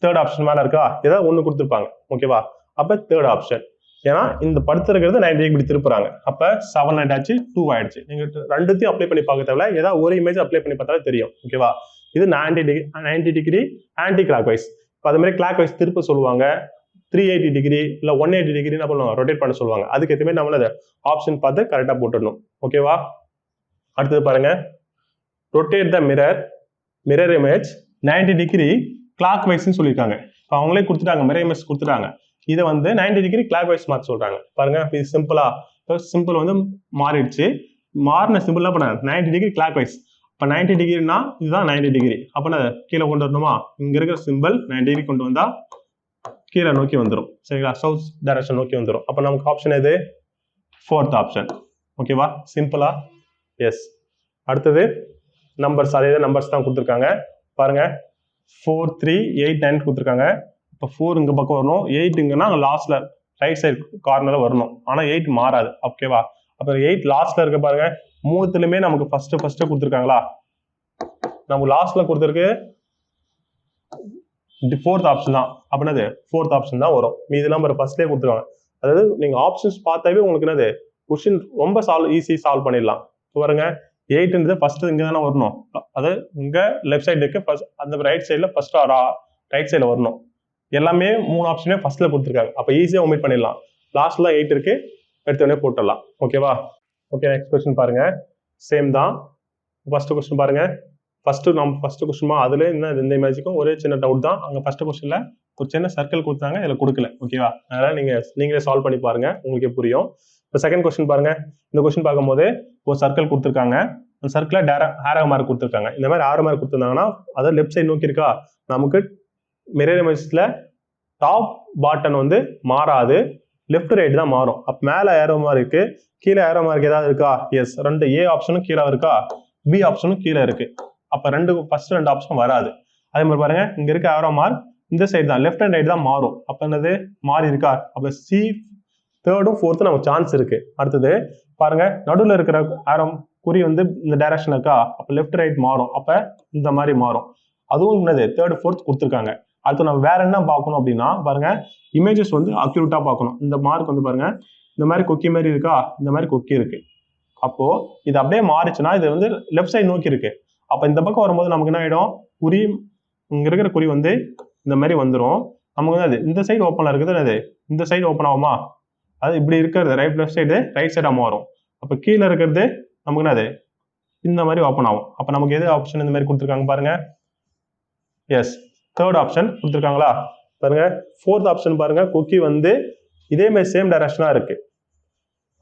தேர்ட் ஆப்ஷன் மேலே இருக்கா? ஏதாவது ஒன்று கொடுத்துருப்பாங்க. ஓகேவா? அப்போ தேர்ட் ஆப்ஷன். ஏன்னா இந்த படுத்துருக்கிறது 90 டிகிரி இப்படி திருப்புறாங்க. அப்போ 7 ஆயிடுச்சு, 2 ஆயிடுச்சு. நீங்க ரெண்டுத்தையும் அப்ளை பண்ணி பார்க்க தேவையில்ல, ஏதாவது ஒரு இமேஜ் அப்ளை பண்ணி பார்த்தாலே தெரியும். ஓகேவா? இது 90 டிகிரி ஆன்டி கிளாக் வைஸ். இப்போ அது மாதிரி கிளாக் வைஸ் திருப்ப சொல்லுவாங்க. 380 டிகிரி இல்லை 180 டிகிரி என்ன பண்ணுவாங்க, ரொட்டேட் பண்ண சொல்லுவாங்க. அதுக்கு ஏற்ற மாதிரி நம்மள ஆப்ஷன் பார்த்து கரெக்டாக போட்டுடணும். ஓகேவா? அடுத்தது பாருங்க, rotate the mirror image 90 degree கிளாக் வைஸ்ன்னு சொல்லியிருக்காங்க. இப்போ அவங்களே கொடுத்துட்டாங்க, மிரர் இமேஜ் கொடுத்துட்டாங்க. இதை வந்து 90 டிகிரி கிளாக் வைஸ் மாற்ற சொல்றாங்க. பாருங்க, இது சிம்பிளா, சிம்பிள் வந்து மாறிடுச்சு. மாறின சிம்பிள் என்ன பண்ண 90 டிகிரி கிளாக் வைஸ். இப்போ 90 டிகிரினா இதுதான் 90 டிகிரி. அப்போ நான் கீழே கொண்டு வரணுமா? இங்க இருக்கிற சிம்பிள் 90 டிகிரி கொண்டு வந்தா கீழே நோக்கி வந்துடும். சரிங்களா? சவுத் டைரக்ஷன் நோக்கி வந்துடும். அப்போ நமக்கு ஆப்ஷன் எது? Fourth option. ஓகேவா? சிம்பிளா? எஸ். அடுத்தது நம்பர்ஸ், அதே நம்பர்ஸ் தான் கொடுத்துருக்காங்க. பாருங்க, 4, 3, 8, 9 கொடுத்துருக்காங்க. இப்போ 4 இங்க பக்கம் வரணும், 8 இங்கன்னா லாஸ்ட்ல ரைட் சைடு கார்னர்ல வரணும். ஆனால் 8 மாறாது. ஓகேவா? அப்போ 8 லாஸ்ட்ல இருக்க பாருங்க, மூணுத்துலையுமே நமக்கு ஃபர்ஸ்ட் கொடுத்துருக்காங்களா? நமக்கு லாஸ்ட்ல கொடுத்துருக்கு ஃபோர்த் ஆப்ஷன் தான். அப்படின்னது ஃபோர்த் ஆப்ஷன் தான் வரும். மீதி நம்பர் ஃபர்ஸ்ட்லேயே கொடுத்துருவாங்க. அதாவது நீங்க ஆப்ஷன்ஸ் பார்த்தாவே உங்களுக்கு என்னது கொஸ்டின் ரொம்ப ஈஸி சால்வ் பண்ணிடலாம். பாருங்க, 8ன்றது ஃபர்ஸ்ட் இங்க தானே வரணும். அதாவது இங்க லெஃப்ட் சைடு இருக்கு, அந்த ரைட் சைடுல ஃபர்ஸ்ட் ரைட் சைடுல வரணும். எல்லாமே 3 ஆப்ஷனே ஃபர்ஸ்ட்ல கொடுத்துருக்காங்க. அப்போ ஈஸியாக ஒமிட் பண்ணிடலாம். லாஸ்ட்ல 8 இருக்கு, எடுத்தோடனே போட்டுடலாம். ஓகேவா? ஓகே, நெக்ஸ்ட் கொஸ்டின் பாருங்க. சேம் தான். ஃபர்ஸ்ட் கொஸ்டின் பாருங்க. ஃபர்ஸ்ட் கொஸ்டின் அதுல இந்த இமேஜுக்கும் ஒரே சின்ன டவுட் தான். அங்க ஃபர்ஸ்ட் கொஸ்டின்ல ஒரு சின்ன சர்க்கிள் கொடுத்தாங்க, இதுல கொடுக்கல. ஓகேவா? அதனால நீங்களே சால்வ் பண்ணி பாருங்க, உங்களுக்கே புரியும். இப்போ செகண்ட் கொஸ்டின் பாருங்க. இந்த கொஸ்டின் பார்க்கும்போது ஒரு சர்க்கிள் கொடுத்துருக்காங்க. அந்த சர்க்கிள ஆரோ மார்க் கொடுத்துருக்காங்க. இந்த மாதிரி ஆரோ மார்க் கொடுத்துருந்தாங்கன்னா அதாவது லெஃப்ட் சைடு நோக்கி இருக்கா, நமக்கு மிரர் இமேஜ்ல டாப் பாட்டன் வந்து மாறாது, லெஃப்ட் ரைட் தான் மாறும். அப்ப மேல ஏரோ மார்க் இருக்கு, கீழே ஏரோ மார்க் ஏதாவது இருக்கா? எஸ், ரெண்டு ஏ ஆப்ஷனும் கீழே இருக்கா, பி ஆப்ஷனும் கீழே இருக்கு. அப்ப ஃபர்ஸ்ட் ரெண்டு ஆப்ஷன் வராது. அதே மாதிரி பாருங்க, இங்க இருக்க ஏரோ மார்க் இந்த சைடு தான், லெஃப்ட் அண்ட் ரைட் தான் மாறும். அப்ப என்னது மாறி இருக்கா? அப்ப சி தேர்டும் ஃபோர்த்தும் நமக்கு சான்ஸ் இருக்கு. அடுத்தது பாருங்க, நடுவில் இருக்கிற ஏரோ குறி வந்து இந்த டைரக்ஷன் இருக்கா, அப்ப லெஃப்ட் ரைட் மாறும். அப்ப இந்த மாதிரி மாறும். அதுவும் என்னது தேர்ட் ஃபோர்த் கொடுத்துருக்காங்க. அடுத்து நம்ம வேற என்ன பார்க்கணும் அப்படின்னா, பாருங்க, இமேஜஸ் வந்து அக்யூரேட்டா பார்க்கணும். இந்த மார்க் வந்து பாருங்க, இந்த மாதிரி கொக்கி மாதிரி இருக்கா, இந்த மாதிரி கொக்கி இருக்கு. அப்போ இது அப்படியே மாறிச்சுன்னா இது வந்து லெஃப்ட் சைடு நோக்கி இருக்கு. அப்ப இந்த பக்கம் வரும்போது நமக்கு என்ன ஆயிடும், குறி இங்க இருக்கிற குறி வந்து இந்த மாதிரி வந்துடும். நமக்கு வந்து அது இந்த சைடு ஓப்பன்ல இருக்குது, அது இந்த சைடு ஓப்பன் ஆகுமா? அது இப்படி இருக்கிறது லெஃப்ட் சைடு ரைட் சைடா மாறும். அப்ப கீழே இருக்கிறது நமக்கு என்னது இந்த மாதிரி ஓப்பன் ஆகும். அப்ப நமக்கு எது ஆப்ஷன் இந்த மாதிரி கொடுத்துருக்காங்க பாருங்க. எஸ், தேர்ட் ஆப்ஷன் கொடுத்துருக்காங்களா? பாருங்க, ஃபோர்த் ஆப்ஷன் பாருங்க, கொக்கி வந்து இதே மாதிரி சேம் டைரக்ஷனா இருக்கு,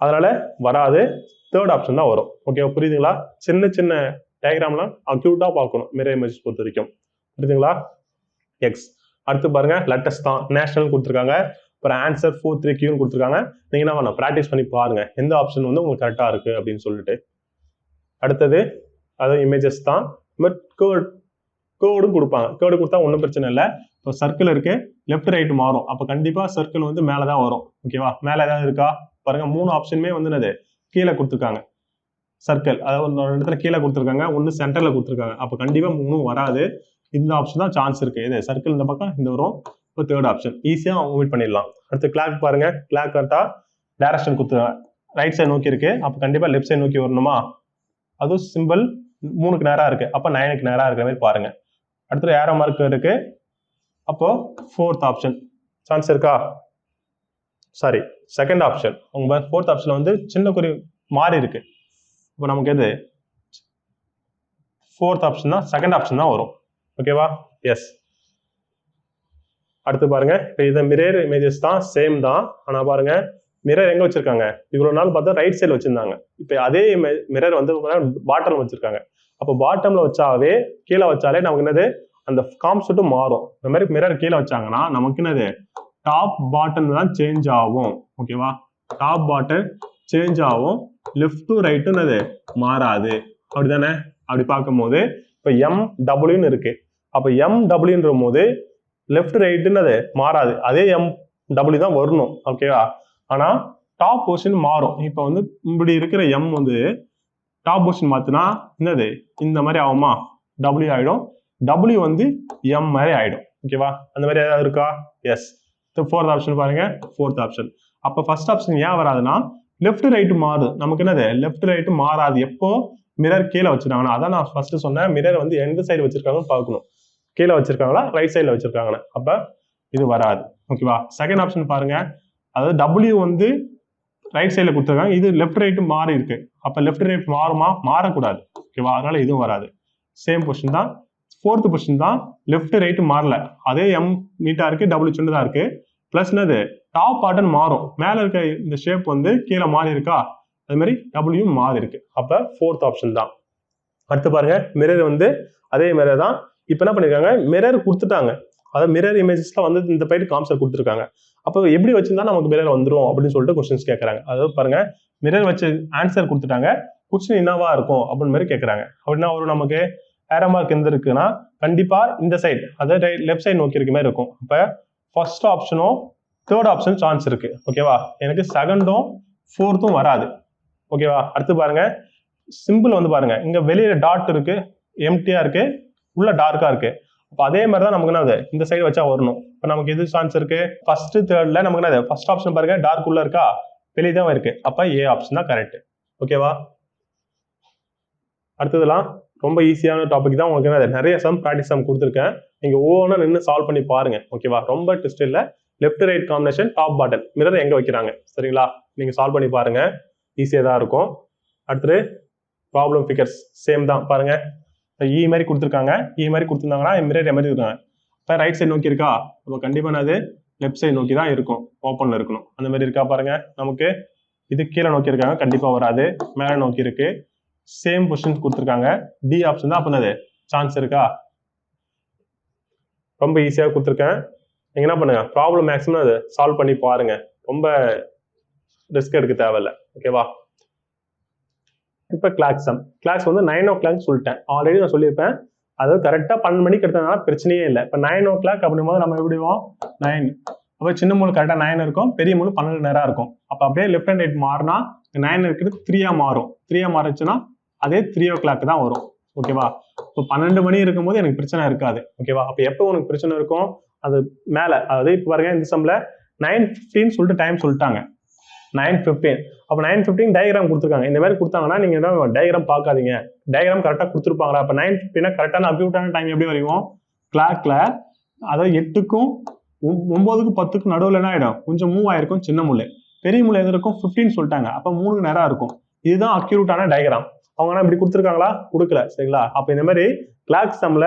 அதனால வராது. தேர்ட் ஆப்ஷன் தான் வரும். ஓகே, புரியுதுங்களா? சின்ன சின்ன டயக்ராம்லாம் அக்யூட்டா பார்க்கணும் மிரர் இமேஜ் பொறுத்த வரைக்கும். புரியுதுங்களா? எக்ஸ். அடுத்து பாருங்க, லெட்டஸ்ட் தான், நேஷனல் கொடுத்துருக்காங்க. அப்புறம் ஆன்சர் 4, 3, Qன்னு கொடுத்துருக்காங்க. நீங்க என்ன பண்ணலாம், ப்ராக்டிஸ் பண்ணி பாருங்க எந்த ஆப்ஷன் வந்து உங்களுக்கு கரெக்டா இருக்கு அப்படின்னு சொல்லிட்டு. அடுத்தது அதாவது இமேஜஸ் தான், பட் கேர்டும் கொடுப்பாங்க. கேர்டு கொடுத்தா ஒன்றும் பிரச்சனை இல்லை. இப்போ சர்க்கிள் இருக்கு, லெஃப்ட் ரைட் மாறும். அப்போ கண்டிப்பா சர்க்கிள் வந்து மேலே தான் வரும். ஓகேவா? மேலே ஏதாவது இருக்கா பாருங்க, 3 ஆப்ஷனுமே வந்து என்னது கீழே கொடுத்துருக்காங்க. சர்க்கிள் அதாவது ஒரு இடத்துல கீழே கொடுத்துருக்காங்க, ஒன்று சென்டர்ல கொடுத்துருக்காங்க. அப்போ கண்டிப்பா 3 வராது. இந்த ஆப்ஷன் தான் சான்ஸ் இருக்கு. இது சர்க்கிள் இந்த பக்கம் இந்த வரும். இப்போ தேர்ட் ஆப்ஷன் ஈஸியா ஒமிட் பண்ணிடலாம். அடுத்து கிளாக் பாருங்க, கிளாக் கரெக்டா டைரக்ஷன் கொடுத்துருக்காங்க, ரைட் சைடு நோக்கி இருக்கு. அப்போ கண்டிப்பா லெஃப்ட் சைடு நோக்கி வரணுமா? அதுவும் சிம்பிள் 3க்கு நேரா இருக்கு, அப்போ 9க்கு நேரா இருக்கிற மாதிரி பாருங்க. அடுத்து ஏரோ மார்க் இருக்கு. அப்போ ஃபோர்த் ஆப்ஷன் சான்ஸ் இருக்கா? Sorry, second option. உங்க ஃபோர்த் ஆப்ஷன்ல வந்து சின்ன குறி மாறி இருக்கு. இப்போ நமக்கு எது ஃபோர்த் ஆப்ஷன் தான், செகண்ட் ஆப்ஷன் தான் வரும். ஓகேவா? எஸ். அடுத்து பாருங்க, இப்போ இது மிரர் இமேஜஸ் தான், சேம் தான். ஆனா பாருங்க, மிரர் எங்க வச்சிருக்காங்க, இவ்வளவு நாள் பார்த்தா ரைட் சைடு வச்சிருந்தாங்க. இப்போ அதே மிரர் வந்து பாட்டம்ல வச்சிருக்காங்க. அப்போ பாட்டம்ல வச்சாவே கீழே வச்சாலே நமக்கு என்னது அந்த கான்செப்டும் மாறும். இந்த மாதிரி மிரர் கீழே வச்சாங்கன்னா நமக்கு என்னது டாப் பாட்டன் தான் சேஞ்ச் ஆகும். ஓகேவா? டாப் பாட்டன் சேஞ்ச் ஆகும், லெஃப்ட் டு ரைட்டு என்னது மாறாது. அப்படிதானே? அப்படி பார்க்கும்போது இப்போ MWன்னு இருக்கு. அப்போ MWன்ற போது லெஃப்ட் ரைட்டுன்னு அது மாறாது. அதே டபிள்யூ தான் வரணும். ஓகேவா? ஆனால் டாப் பொசிஷன் மாறும். இப்போ வந்து இப்படி இருக்கிற எம் வந்து டாப் பொசிஷன் மாற்றினா என்னது இந்த மாதிரி ஆகுமா? டபிள்யூ ஆகிடும். டபிள்யூ வந்து எம் மாதிரி ஆகிடும். ஓகேவா? அந்த மாதிரி ஏதாவது இருக்கா? எஸ். ஃபோர்த் ஆப்ஷன் பாருங்க. Fourth option. அப்போ ஃபர்ஸ்ட் ஆப்ஷன் ஏன் வராதுன்னா லெஃப்ட் ரைட்டு மாறுது. நமக்கு என்னது லெஃப்ட் ரைட்டு மாறாது. எப்போ மிரர் கீழே வச்சிருக்காங்கன்னா, அதான் நான் ஃபர்ஸ்ட் சொன்னேன், மிரர் வந்து எந்த சைடு வச்சிருக்காங்கன்னு பார்க்கணும். கீழே வச்சிருக்காங்களா ரைட் சைடில் வச்சிருக்காங்களா? அப்போ இது வராது. ஓகேவா? செகண்ட் ஆப்ஷன் பாருங்க. அதாவது டபிள்யூ வந்து ரைட் சைடில் கொடுத்துருக்காங்க, இது லெஃப்ட் ரைட்டு மாறி இருக்கு. அப்போ லெஃப்ட் ரைட் மாறுமா? மாறக்கூடாது. ஓகேவா? அதனால இதுவும் வராது. சேம் பொசிஷன் தான். ஃபோர்த் பொசிஷன் தான். லெஃப்ட் ரைட்டு மாறல, அதே எம் நீட்டா இருக்கு, டபிள்யூ சின்னதா இருக்கு. பிளஸ் என்னது டாப் பாட்டன் மாறும். மேல இருக்க இந்த ஷேப் வந்து கீழே மாறி இருக்கா, அது மாதிரி டபிள்யூ மாறி இருக்கு. அப்ப ஃபோர்த் ஆப்ஷன் தான். அடுத்து பாருங்க, மிரர் வந்து அதே மிரர் தான். இப்போ என்ன பண்ணிருக்காங்க, மிரர் கொடுத்துட்டாங்க. அதாவது மிரர் இமேஜஸ்லாம் வந்து இந்த பைட்டு கான்செப்ட் கொடுத்துருக்காங்க. அப்போ எப்படி வச்சிருந்தா நமக்கு மிரர் வந்துடும் அப்படின்னு சொல்லிட்டு கொஸ்டின்ஸ் கேட்கறாங்க. அதாவது பாருங்க, மிரர் வச்சு ஆன்சர் கொடுத்துட்டாங்க, கொஸ்டின் என்னவா இருக்கும் அப்படின்னு மாதிரி கேட்கறாங்க. அப்படின்னா ஒரு நமக்கு ஏரோ மார்க் எந்த இருக்குன்னா கண்டிப்பா இந்த சைடு, அதாவது லெஃப்ட் சைடு நோக்கி இருக்க மாதிரி இருக்கும். அப்ப ஃபர்ஸ்ட் ஆப்ஷனும் தேர்ட் ஆப்ஷன் சான்ஸ் இருக்கு. ஓகேவா? எனக்கு செகண்டும் ஃபோர்த்தும் வராது. ஓகேவா? அடுத்து பாருங்க, சிம்பிள் வந்து பாருங்க, இங்க வெளியில டாட் இருக்கு, எம்டியா இருக்கு, உள்ள டார்க்கா இருக்கு. அப்ப அதே மாதிரி தான் நமக்கு என்னது இந்த சைடு வச்சா வரணும். இப்ப நமக்கு எது சான்ஸ் இருக்கு? ஃபர்ஸ்ட் தேர்ட்ல நமக்கு என்னது ஃபர்ஸ்ட் ஆப்ஷன் பாருங்க, டார்க் உள்ள இருக்கா, வெளியே தான் இருக்கு. அப்ப ஏ ஆப்ஷன் தான் கரெக்ட். ஓகேவா? அடுத்ததெல்லாம் ரொம்ப ஈஸியான டாபிக் தான். உங்களுக்கு நிறைய சம் ப்ராக்டிஸ் சம் கொடுத்துருக்கேன். நீங்க ஒவ்வொன்றா நின்று சால்வ் பண்ணி பாருங்க. ஓகேவா? ரொம்ப ட்விஸ்ட் இல்லை. லெஃப்ட் ரைட் காம்பினேஷன், டாப் பாட்டன், மிரர் எங்க வைக்கிறாங்க, சரிங்களா? நீங்க சால்வ் பண்ணி பாருங்க, ஈஸியாக தான் இருக்கும். அடுத்தது ப்ராப்ளம் ஃபிகர்ஸ் சேம் தான். பாருங்க, இ மாதிரி கொடுத்துருக்காங்க, இ மாதிரி கொடுத்துருந்தாங்கன்னா மிரர் மாதிரி இருக்காங்க. இப்போ ரைட் சைடு நோக்கி இருக்கா, அப்போ கண்டிப்பாக அது லெஃப்ட் சைடு நோக்கி தான் இருக்கும், ஓப்பனில் இருக்கணும். அந்த மாதிரி இருக்கா பாருங்க. நமக்கு இது கீழே நோக்கி இருக்காங்க, கண்டிப்பாக வராது. மேலே நோக்கி இருக்கு, சேம் பொசிஷன் கொடுத்துருக்காங்க. டி ஆப்ஷன் தான். அப்போ அது சான்ஸ் இருக்கா? ரொம்ப ஈஸியாக கொடுத்துருக்கேன். நீங்க என்ன பண்ணுங்க, ப்ராப்ளம் மேக்ஸிமம் அதை சால்வ் பண்ணி பாருங்க. ரொம்ப ரிஸ்க் எடுக்க தேவையில்லை. ஓகேவா? இப்போ கிளாஸ் சம். கிளாஸ் வந்து 9 o'clock சொல்லிட்டேன். ஆல்ரெடி நான் சொல்லியிருப்பேன். அதாவது கரெக்டாக 12 மணிக்கு எடுத்ததுனால பிரச்சனையே இல்லை. இப்போ 9 o'clock அப்படிங்கும்போது நம்ம எப்படிவோம் 9. அப்போ சின்ன மூணு கரெக்டாக 9 இருக்கும், பெரிய மூணு 12 நேரம் இருக்கும். அப்போ அப்படியே லெஃப்ட் அண்ட் ரைட் மாறினா 9 இருக்கிறது 3 மாறும். 3 மாறிச்சுன்னா அதே 3 o'clock தான் வரும். ஓகேவா? இப்போ 12 மணி இருக்கும்போது எனக்கு பிரச்சனை இருக்காது. ஓகேவா? அப்போ எப்போ உனக்கு பிரச்சனை இருக்கும், அது மேலே, அதாவது இப்போ பாருங்க, இந்த சம்ல 9:15 சொல்லிட்டு டைம் சொல்லிட்டாங்க. 9:15. அப்போ 9:15 டயக்ராம் கொடுத்துருக்காங்க. இந்த மாதிரி கொடுத்தாங்கன்னா நீங்க என்ன டயக்ராம் பார்க்காதீங்க, டயக்ராம் கரெக்டாக கொடுத்துருப்பாங்களா. அப்போ 9:15 கரெக்டான அக்யூட்டான டைம் எப்படி வரையும், கிளாக்ல அதாவது 8க்கும் 9க்கும் 10க்கும் நடுவில் என்ன ஆயிடும், கொஞ்சம் மூவ் ஆயிருக்கும் சின்ன முள்ளு. பெரிய முள்ளு எது இருக்கும் 15 சொல்லிட்டாங்க. அப்போ 3 நேரம் இருக்கும். இதுதான் அக்யூட்டான டயக்ராம். அவங்க இப்படி கொடுத்துருக்காங்களா, கொடுக்கல, சரிங்களா? அப்போ இந்த மாதிரி கிளாக் சம்ல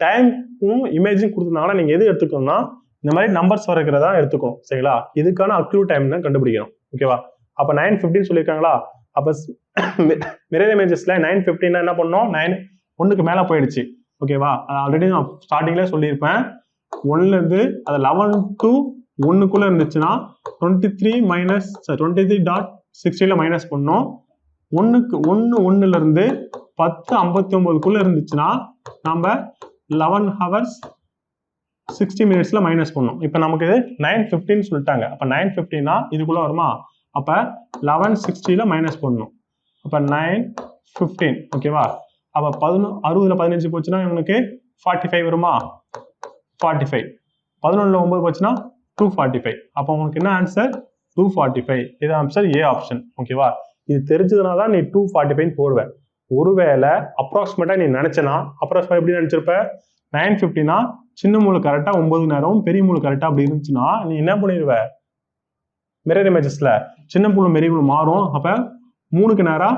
டைமும் இமேஜும் கொடுத்துருந்தாங்கன்னா நீங்க எது எடுத்துக்கணும்னா இந்த மாதிரி நம்பர்ஸ் வரைக்கிறதா எடுத்துக்கணும், சரிங்களா? இதுக்கான அக்யூட் டைம் தான் கண்டுபிடிக்கணும். ஓகேவா? அப்ப 9:15 சொல்லியிருக்காங்களா, அப்ப மிரர் இமேஜஸ்ல 9:15 என்ன பண்ணோம், 9 1க்கு மேல போயிடுச்சு. ஓகேவா? ஆல்ரெடி நான் ஸ்டார்டிங்ல சொல்லியிருப்பேன். 1ல இருந்து அது 11 to 1க்குள்ள இருந்துச்சுன்னா 23-23.60 மைனஸ் பண்ணோம். 1ல இருந்து 10:59க்குள்ள இருந்துச்சுன்னா நம்ம 11 hours 60 minutesல மைனஸ் பண்ணோம். இப்போ நமக்கு 9:15 சொல்லிட்டாங்க. அப்ப 9:15 இதுக்குள்ள வருமா, அப்ப 11:60ல மைனஸ் பண்ணணும். அப்ப 9:15. ஓகேவா? அப்ப 60ல 15 போச்சுன்னா உங்களுக்கு 45 வருமா, 45. 11ல 9 போச்சுன்னா 245. அப்போ உங்களுக்கு என்ன ஆன்சர், 245. இது ஆன்சர் ஏ ஆப்ஷன். ஓகேவா? இது தெரிஞ்சதுனால தான் நீ 245 போடுவேன். ஒருவேளை அப்ராக்சிமேட்டா நீ நினைச்சனா, அப்ராக்சிமேட்டா எப்படி நினைச்சிருப்ப, 9:15 சின்ன மூளை கரெக்டா 9 நேரம், பெரிய மூளை கரெக்டா அப்படி இருந்துச்சுன்னா நீ என்ன பண்ணிடுவ, மிரர் இமேஜஸ்ல சின்ன முள்ளு பெரிய முள்ளு மாறும். அப்ப 3க்கு நேரம்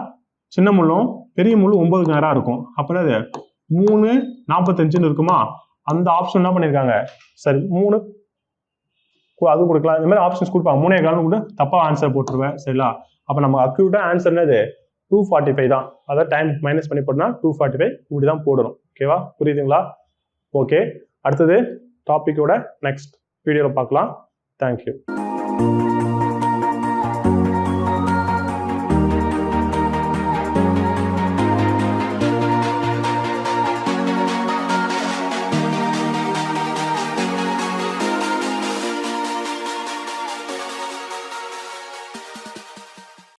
சின்ன முள்ளும் பெரிய முள்ளு 9க்கு நேரம் இருக்கும். அப்ப அது 3:45 இருக்குமா, அந்த ஆப்ஷன் என்ன பண்ணிருக்காங்க, சரி 3 அது கொடுக்கலாம். இந்த மாதிரி ஆப்ஷன்ஸ் கொடுப்பாங்க. 3.25 கூட தப்பா ஆன்சர் போட்டுருவேன், சரிங்களா? அப்ப நம்ம அக்யூட்டா ஆன்சர் என்னது 245 தான். அதாவது டைம் மைனஸ் பண்ணி போட்டோம்னா 245 இப்படிதான் போடணும். ஓகேவா? புரியுதுங்களா? ஓகே, அடுத்தது டாபிக்கோட நெக்ஸ்ட் வீடியோல பார்க்கலாம். தேங்க்யூ.